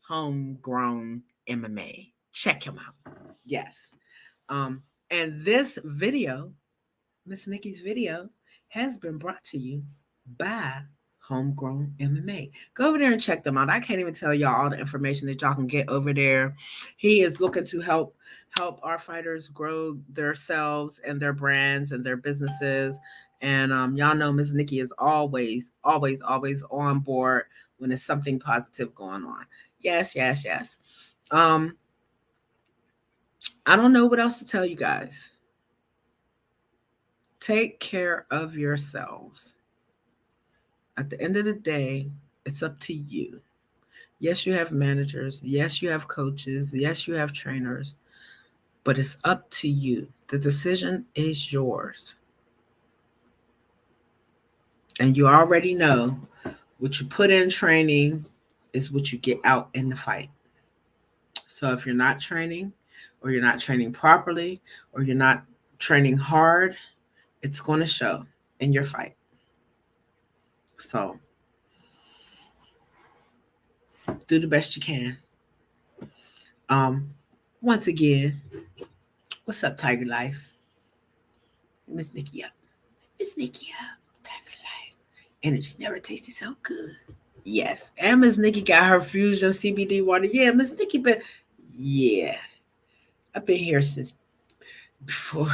Homegrown MMA. Check him out. Yes. And this video, Miss Nikki's video, has been brought to you by Homegrown MMA. Go over there and check them out. I can't even tell y'all all the information that y'all can get over there. He is looking to help our fighters grow themselves and their brands and their businesses. And y'all know Miss Nikki is always, always, always on board when there's something positive going on. Yes, yes, yes. Um, I don't know what else to tell you guys. Take care of yourselves. At the end of the day, it's up to you. Yes, you have managers. Yes, you have coaches. Yes, you have trainers, but it's up to you. The decision is yours. And you already know what you put in training is what you get out in the fight. So if you're not training, or you're not training properly, or you're not training hard, it's going to show in your fight. So do the best you can. Um, Once again, what's up, Tiger Life? Miss Nikki up. Miss Nikki up. Tiger Life. Energy never tasted so good. Yes. And Miss Nikki got her Fusion CBD water. Yeah, Miss Nikki, but yeah, I've been here since before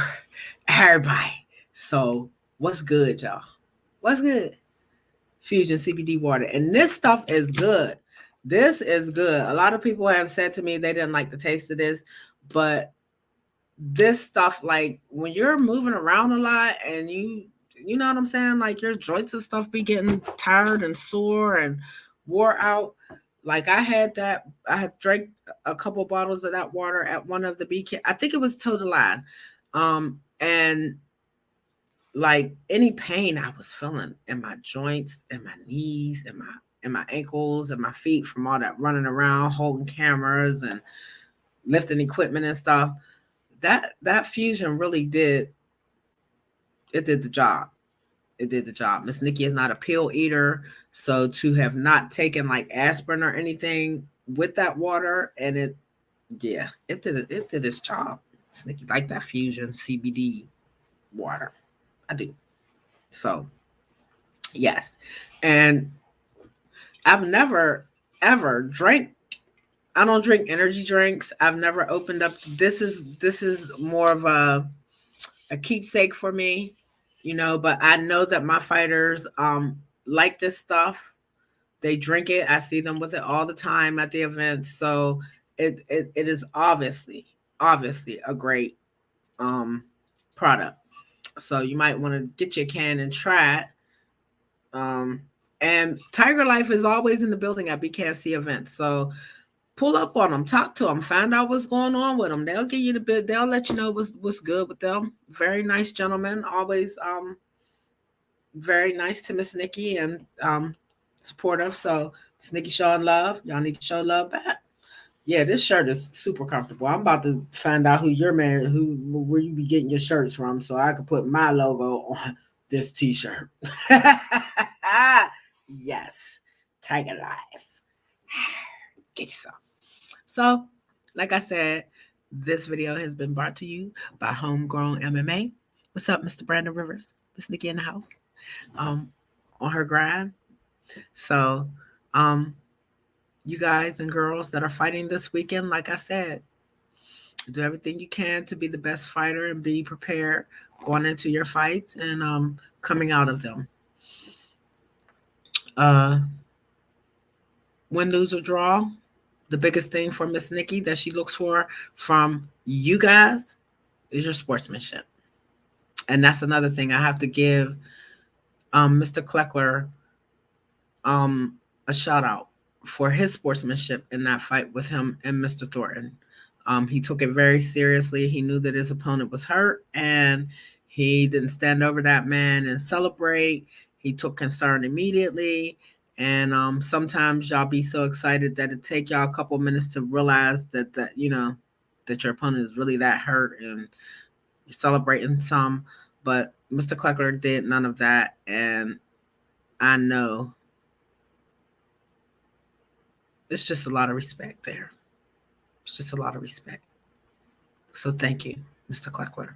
everybody. So what's good, y'all? What's good? Fusion CBD water. And this stuff is good. This is good. A lot of people have said to me they didn't like the taste of this, but this stuff, like when you're moving around a lot and you know what I'm saying, like your joints and stuff be getting tired and sore and wore out. Like I had drank a couple bottles of that water at one of the BK, I think it was Total Line. And like any pain I was feeling in my joints and my knees and my ankles and my feet from all that running around holding cameras and lifting equipment and stuff, that fusion really did, it did the job. It did the job. Miss Nikki is not a pill eater, so to have not taken like aspirin or anything with that water, and it, yeah, it did its job. Miss Nikki like that fusion CBD water. I do. So yes, and I've never ever drank. I don't drink energy drinks. I've never opened up. This is more of a keepsake for me, you know. But I know that my fighters like this stuff. They drink it. I see them with it all the time at the events. So it is obviously a great um product. So you might want to get your can and try it. Um, and Tiger Life is always in the building at BKFC events. So pull up on them, talk to them, find out what's going on with them. They'll give you the bit. They'll let you know what's good with them. Very nice gentlemen, always very nice to Miss Nikki and supportive. So Miss Nikki showing love. Y'all need to show love back. Yeah, this shirt is super comfortable. I'm about to find out who your man, who where you be getting your shirts from, so I could put my logo on this T-shirt. Yes, Tiger Life. Get you some. So, like I said, this video has been brought to you by Homegrown MMA. What's up, Mr. Brandon Rivers? Miss Nikki in the house. Um, on her grind. So, um, you guys and girls that are fighting this weekend, like I said, do everything you can to be the best fighter and be prepared going into your fights and coming out of them. Uh, win, lose, or draw, the biggest thing for Miss Nikki that she looks for from you guys is your sportsmanship. And that's another thing I have to give Mr. Kleckler um, a shout out for his sportsmanship in that fight with him and Mr. Thornton. He took it very seriously. He knew that his opponent was hurt, and he didn't stand over that man and celebrate. He took concern immediately. And sometimes y'all be so excited that it take y'all a couple minutes to realize that you know that your opponent is really that hurt, and you're celebrating some. But Mr. Kleckler did none of that, and I know it's just a lot of respect there. It's just a lot of respect. So thank you, Mr. Kleckler,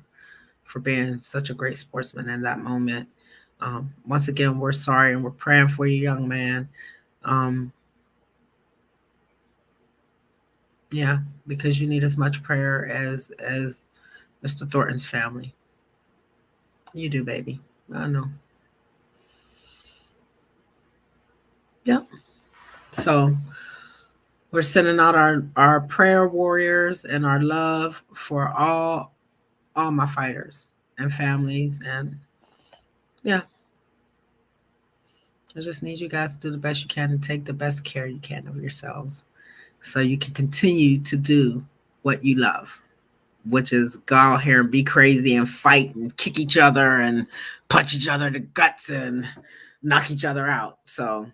for being such a great sportsman in that moment. Once again, we're sorry and we're praying for you, young man. Um, yeah, because you need as much prayer as Mr. Thornton's family. You do, baby. I know. Yep. So we're sending out our prayer warriors and our love for all my fighters and families. And yeah, I just need you guys to do the best you can and take the best care you can of yourselves so you can continue to do what you love, which is go out here and be crazy and fight and kick each other and punch each other in the guts and knock each other out. So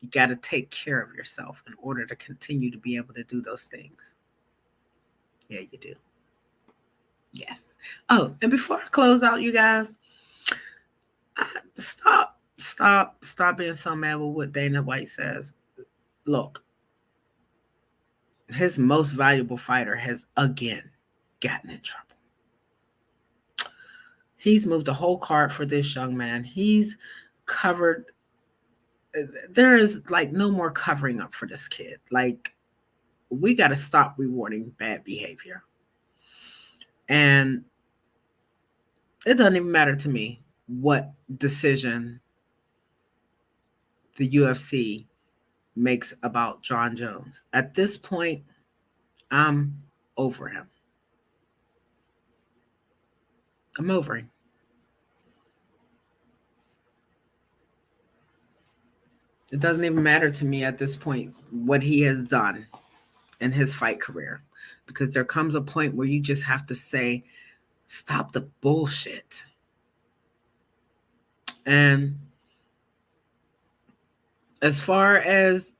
you got to take care of yourself in order to continue to be able to do those things. Yeah, you do. Yes. Oh, and before I close out, you guys, stop being so mad with what Dana White says. Look, his most valuable fighter has again gotten in trouble. He's moved the whole card for this young man. He's covered. There is like no more covering up for this kid. Like, we got to stop rewarding bad behavior. And it doesn't even matter to me what decision the UFC makes about John Jones. At this point, I'm over him. I'm over him. It doesn't even matter to me at this point what he has done in his fight career, because there comes a point where you just have to say, stop the bullshit. And as far as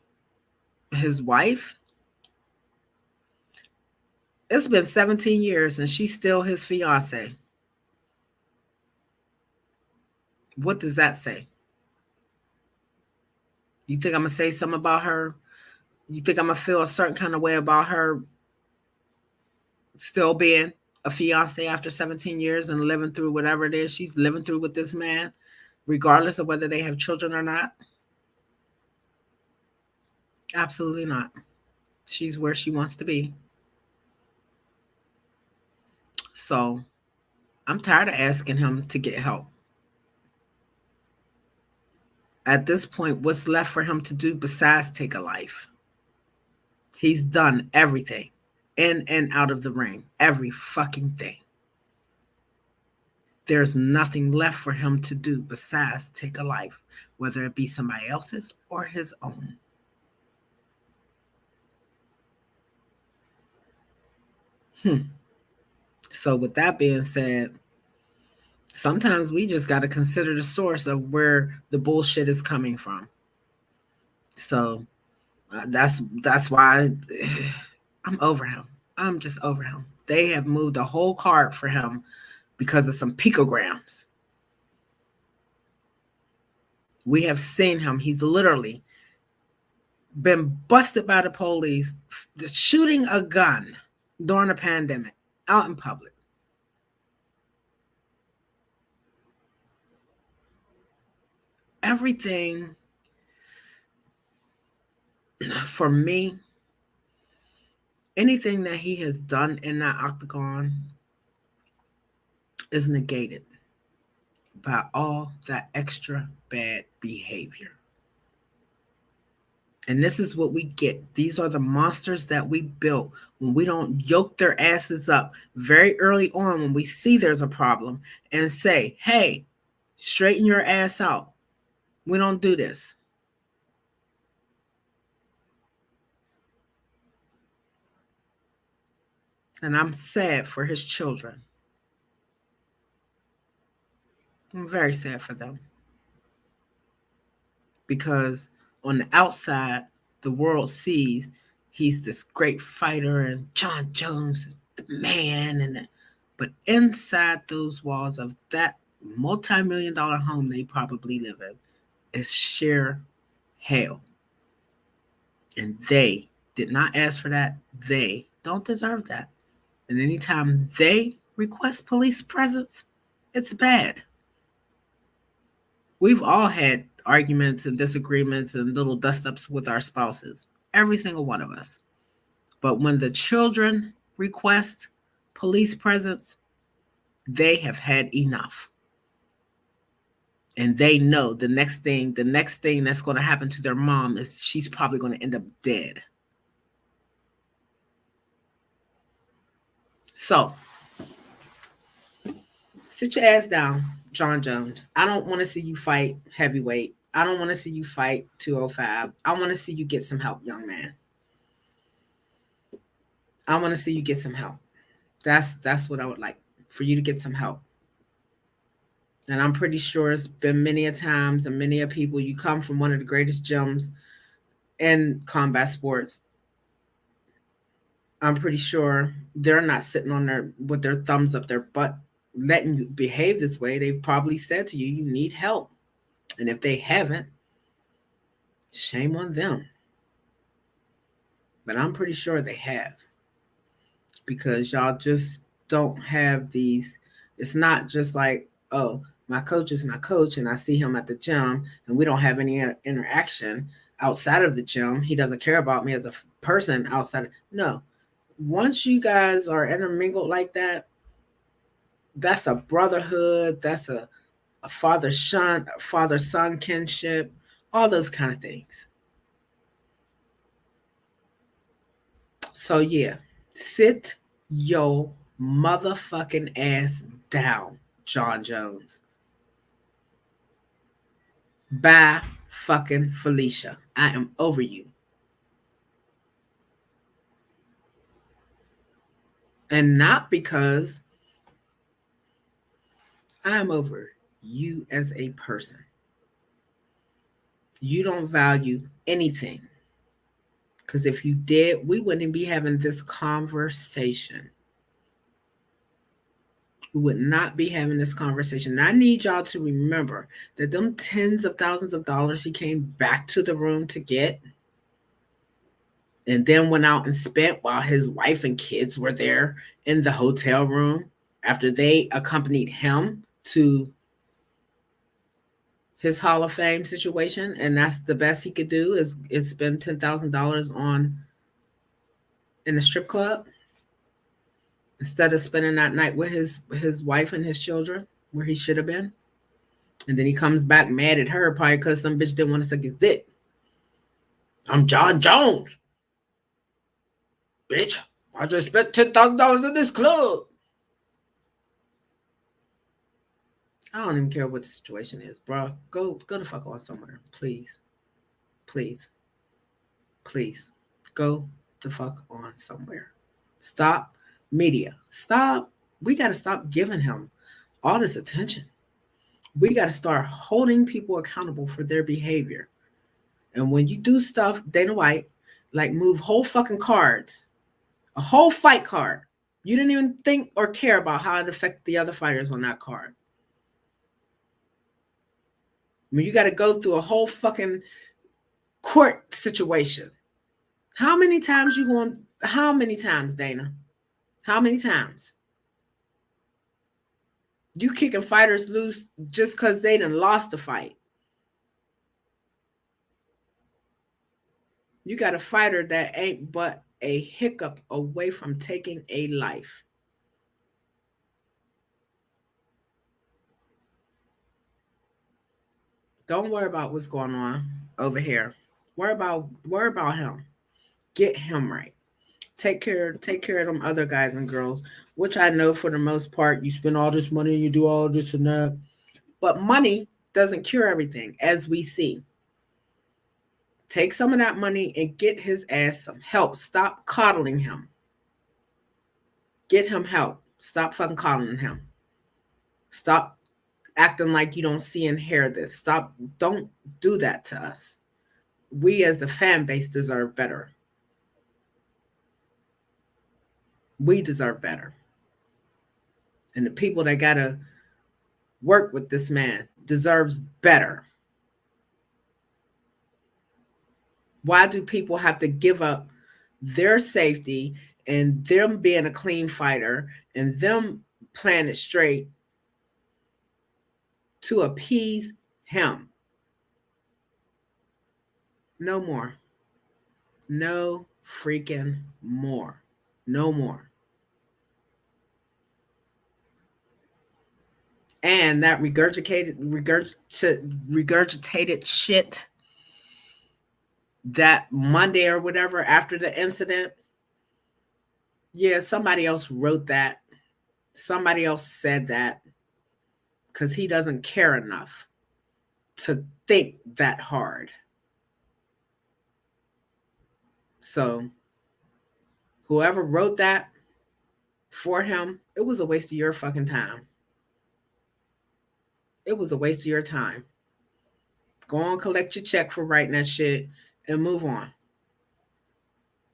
his wife, it's been 17 years and she's still his fiance. What does that say? You think I'm going to say something about her? You think I'm going to feel a certain kind of way about her still being a fiance after 17 years and living through whatever it is she's living through with this man, regardless of whether they have children or not? Absolutely not. She's where she wants to be. So I'm tired of asking him to get help. At this point, what's left for him to do besides take a life? He's done everything in and out of the ring, every fucking thing. There's nothing left for him to do besides take a life, whether it be somebody else's or his own. So, with that being said, sometimes we just got to consider the source of where the bullshit is coming from. So, that's why I'm over him. I'm just over him. They have moved the whole card for him because of some picograms. We have seen him. He's literally been busted by the police shooting a gun during a pandemic out in public. Everything for me, anything that he has done in that octagon is negated by all that extra bad behavior. And this is what we get. These are the monsters that we built when we don't yoke their asses up very early on when we see there's a problem and say, hey, straighten your ass out. We don't do this. And I'm sad for his children. I'm very sad for them. Because on the outside, the world sees he's this great fighter and John Jones is the man. But inside those walls of that multi-million-dollar home they probably live in is sheer hell. And they did not ask for that. They don't deserve that. And anytime they request police presence, it's bad. We've all had arguments and disagreements and little dust ups with our spouses, every single one of us. But when the children request police presence, they have had enough. And they know the next thing that's going to happen to their mom is she's probably going to end up dead. So sit your ass down, John Jones. I don't want to see you fight heavyweight. I don't want to see you fight 205. I want to see you get some help, young man. I want to see you get some help. That's what I would like, for you to get some help. And I'm pretty sure it's been many a times and many a people. You come from one of the greatest gyms in combat sports. I'm pretty sure they're not sitting on their with their thumbs up their butt letting you behave this way. They probably said to you, you need help. And if they haven't, shame on them. But I'm pretty sure they have, because y'all just don't have these. It's not just like, oh, my coach is my coach and I see him at the gym and we don't have any interaction outside of the gym. He doesn't care about me as a person outside. No. Once you guys are intermingled like that, that's a brotherhood, that's a father son kinship, all those kind of things. So yeah, sit your motherfucking ass down, John Jones. Bye, fucking Felicia. I am over you. And not because I'm over you as a person. You don't value anything. Because if you did, we wouldn't be having this conversation. We would not be having this conversation. And I need y'all to remember that them tens of thousands of dollars he came back to the room to get, and then went out and spent while his wife and kids were there in the hotel room after they accompanied him to his Hall of Fame situation, and that's the best he could do is spend $10,000 on in a strip club instead of spending that night with his wife and his children where he should have been. And then he comes back mad at her probably because some bitch didn't want to suck his dick. I'm John Jones, bitch. I just spent $10,000 in this club. I don't even care what the situation is, bro. Go the fuck on somewhere, please, please, please. Go the fuck on somewhere. Stop, media. Stop. We got to stop giving him all this attention. We got to start holding people accountable for their behavior. And when you do stuff, Dana White, like move whole fucking cards, a whole fight card, you didn't even think or care about how it affected the other fighters on that card. I mean, you got to go through a whole fucking court situation. How many times, Dana? How many times? You kicking fighters loose just because they done lost the fight. You got a fighter that ain't but a hiccup away from taking a life. Don't worry about what's going on over here. Worry about him. Get him right. Take care of them other guys and girls, which I know for the most part you spend all this money and you do all this and that. But money doesn't cure everything, as we see. Take some of that money and get his ass some help. Stop coddling him. Get him help. Stop fucking coddling him. Stop acting like you don't see and hear this. Stop. Don't do that to us. We as the fan base deserve better. We deserve better. And the people that got to work with this man deserves better. Why do people have to give up their safety and them being a clean fighter and them playing it straight to appease him. No more. No freaking more. No more. And that regurgitated shit that Monday or whatever after the incident. Yeah, somebody else wrote that. Somebody else said that because he doesn't care enough to think that hard. So whoever wrote that for him, it was a waste of your fucking time. It was a waste of your time. Go on, collect your check for writing that shit and move on.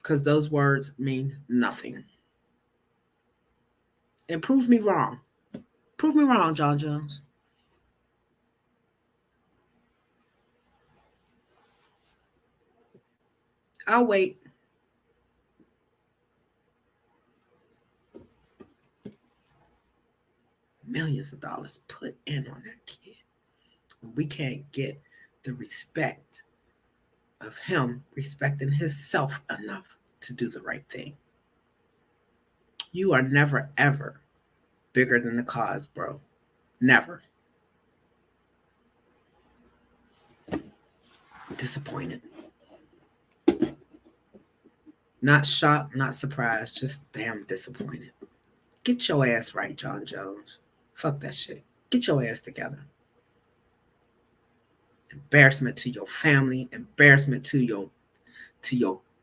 Because those words mean nothing. And prove me wrong. Prove me wrong, John Jones. I'll wait. Millions of dollars put in on that kid. We can't get the respect of him respecting himself enough to do the right thing. You are never, ever bigger than the cause, bro. Never. Disappointed. Not shocked, not surprised, just damn disappointed. Get your ass right, John Jones. Fuck that shit. Get your ass together. Embarrassment to your family, embarrassment to your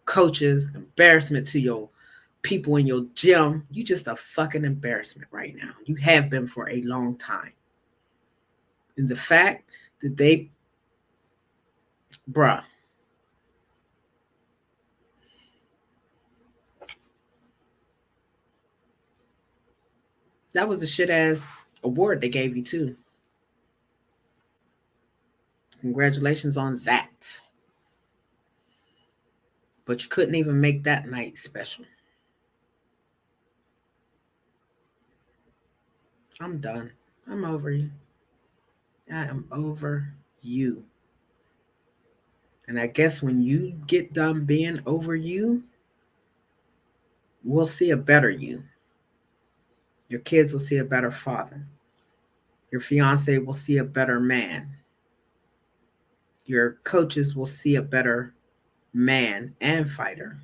coaches, embarrassment to your people in your gym. You just a fucking embarrassment right now. You have been for a long time. And the fact that they, bruh, that was a shit ass award they gave you too. Congratulations on that. But you couldn't even make that night special. I'm done. I'm over you. I am over you. And I guess when you get done being over you, we'll see a better you. Your kids will see a better father. Your fiance will see a better man. Your coaches will see a better man and fighter.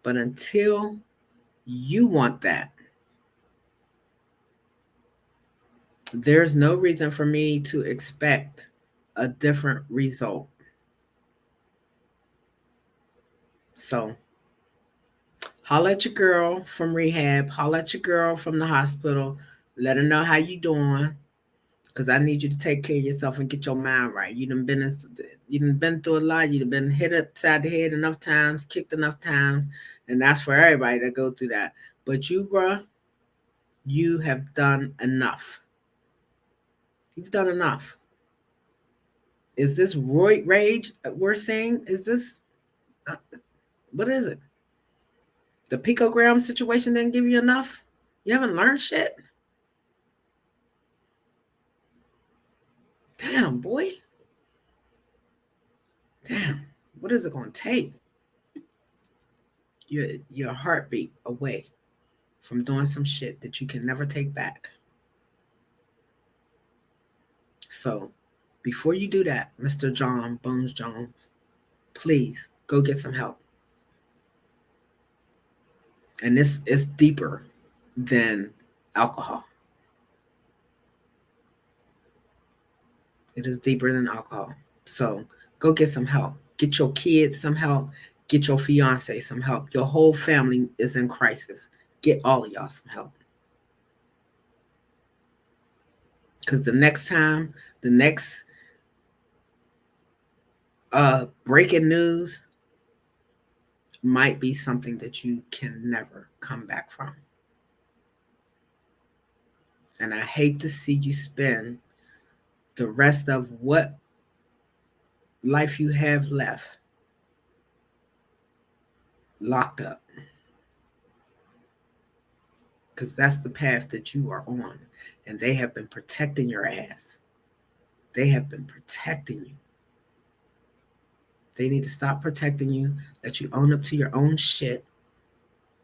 But until you want that, there's no reason for me to expect a different result. So, holla at your girl from rehab, holla at your girl from the hospital, let her know how you doing, because I need you to take care of yourself and get your mind right. You done been through a lot. You done been hit upside the head enough times, kicked enough times, and that's for everybody to go through that. But you, bruh, you have done enough. You've done enough. Is this roid rage we're saying? Is this uh, what is it? The picogram situation didn't give you enough? You haven't learned shit? Damn, boy. Damn. What is it going to take? Your heartbeat away from doing some shit that you can never take back. So, before you do that, Mr. John Bones Jones, please go get some help. And this is deeper than alcohol. It is deeper than alcohol. So go get some help. Get your kids some help. Get your fiance some help. Your whole family is in crisis. Get all of y'all some help. Because the next time, the next breaking news might be something that you can never come back from. And I hate to see you spend the rest of what life you have left locked up. Because that's the path that you are on. And they have been protecting your ass. They have been protecting you. They need to stop protecting you, let you own up to your own shit.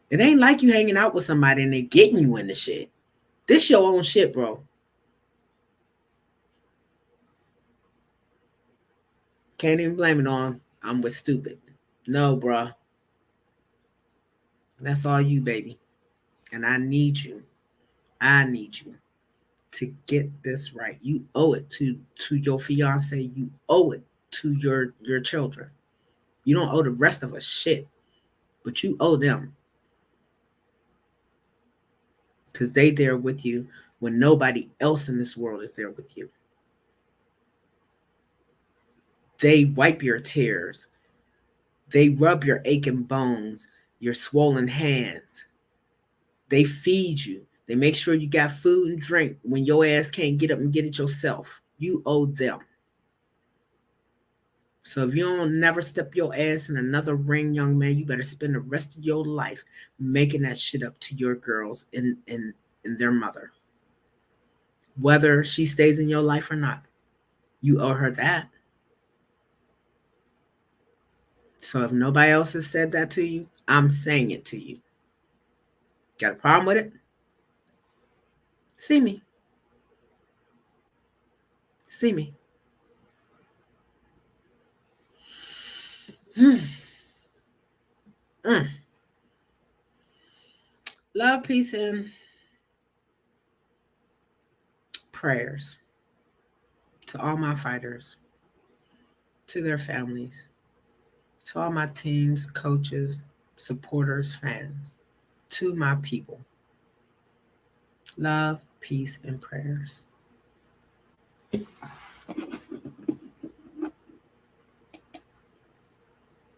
It ain't like you hanging out with somebody and they getting you in the shit. This your own shit, bro. Can't even blame it on I'm with stupid. No, bro. That's all you, baby. And I need you. I need you to get this right. You owe it to your fiance. You owe it to your children. You don't owe the rest of us shit, but you owe them because they there with you when nobody else in this world is there with you. They wipe your tears. They rub your aching bones, your swollen hands. They feed you. They make sure you got food and drink when your ass can't get up and get it yourself. You owe them. So if you don't never step your ass in another ring, young man, you better spend the rest of your life making that shit up to your girls and their mother. Whether she stays in your life or not, you owe her that. So if nobody else has said that to you, I'm saying it to you. Got a problem with it? See me. See me. Hmm. Mm. Love, peace, and prayers to all my fighters, to their families, to all my teams, coaches, supporters, fans, to my people. Love, peace, and prayers.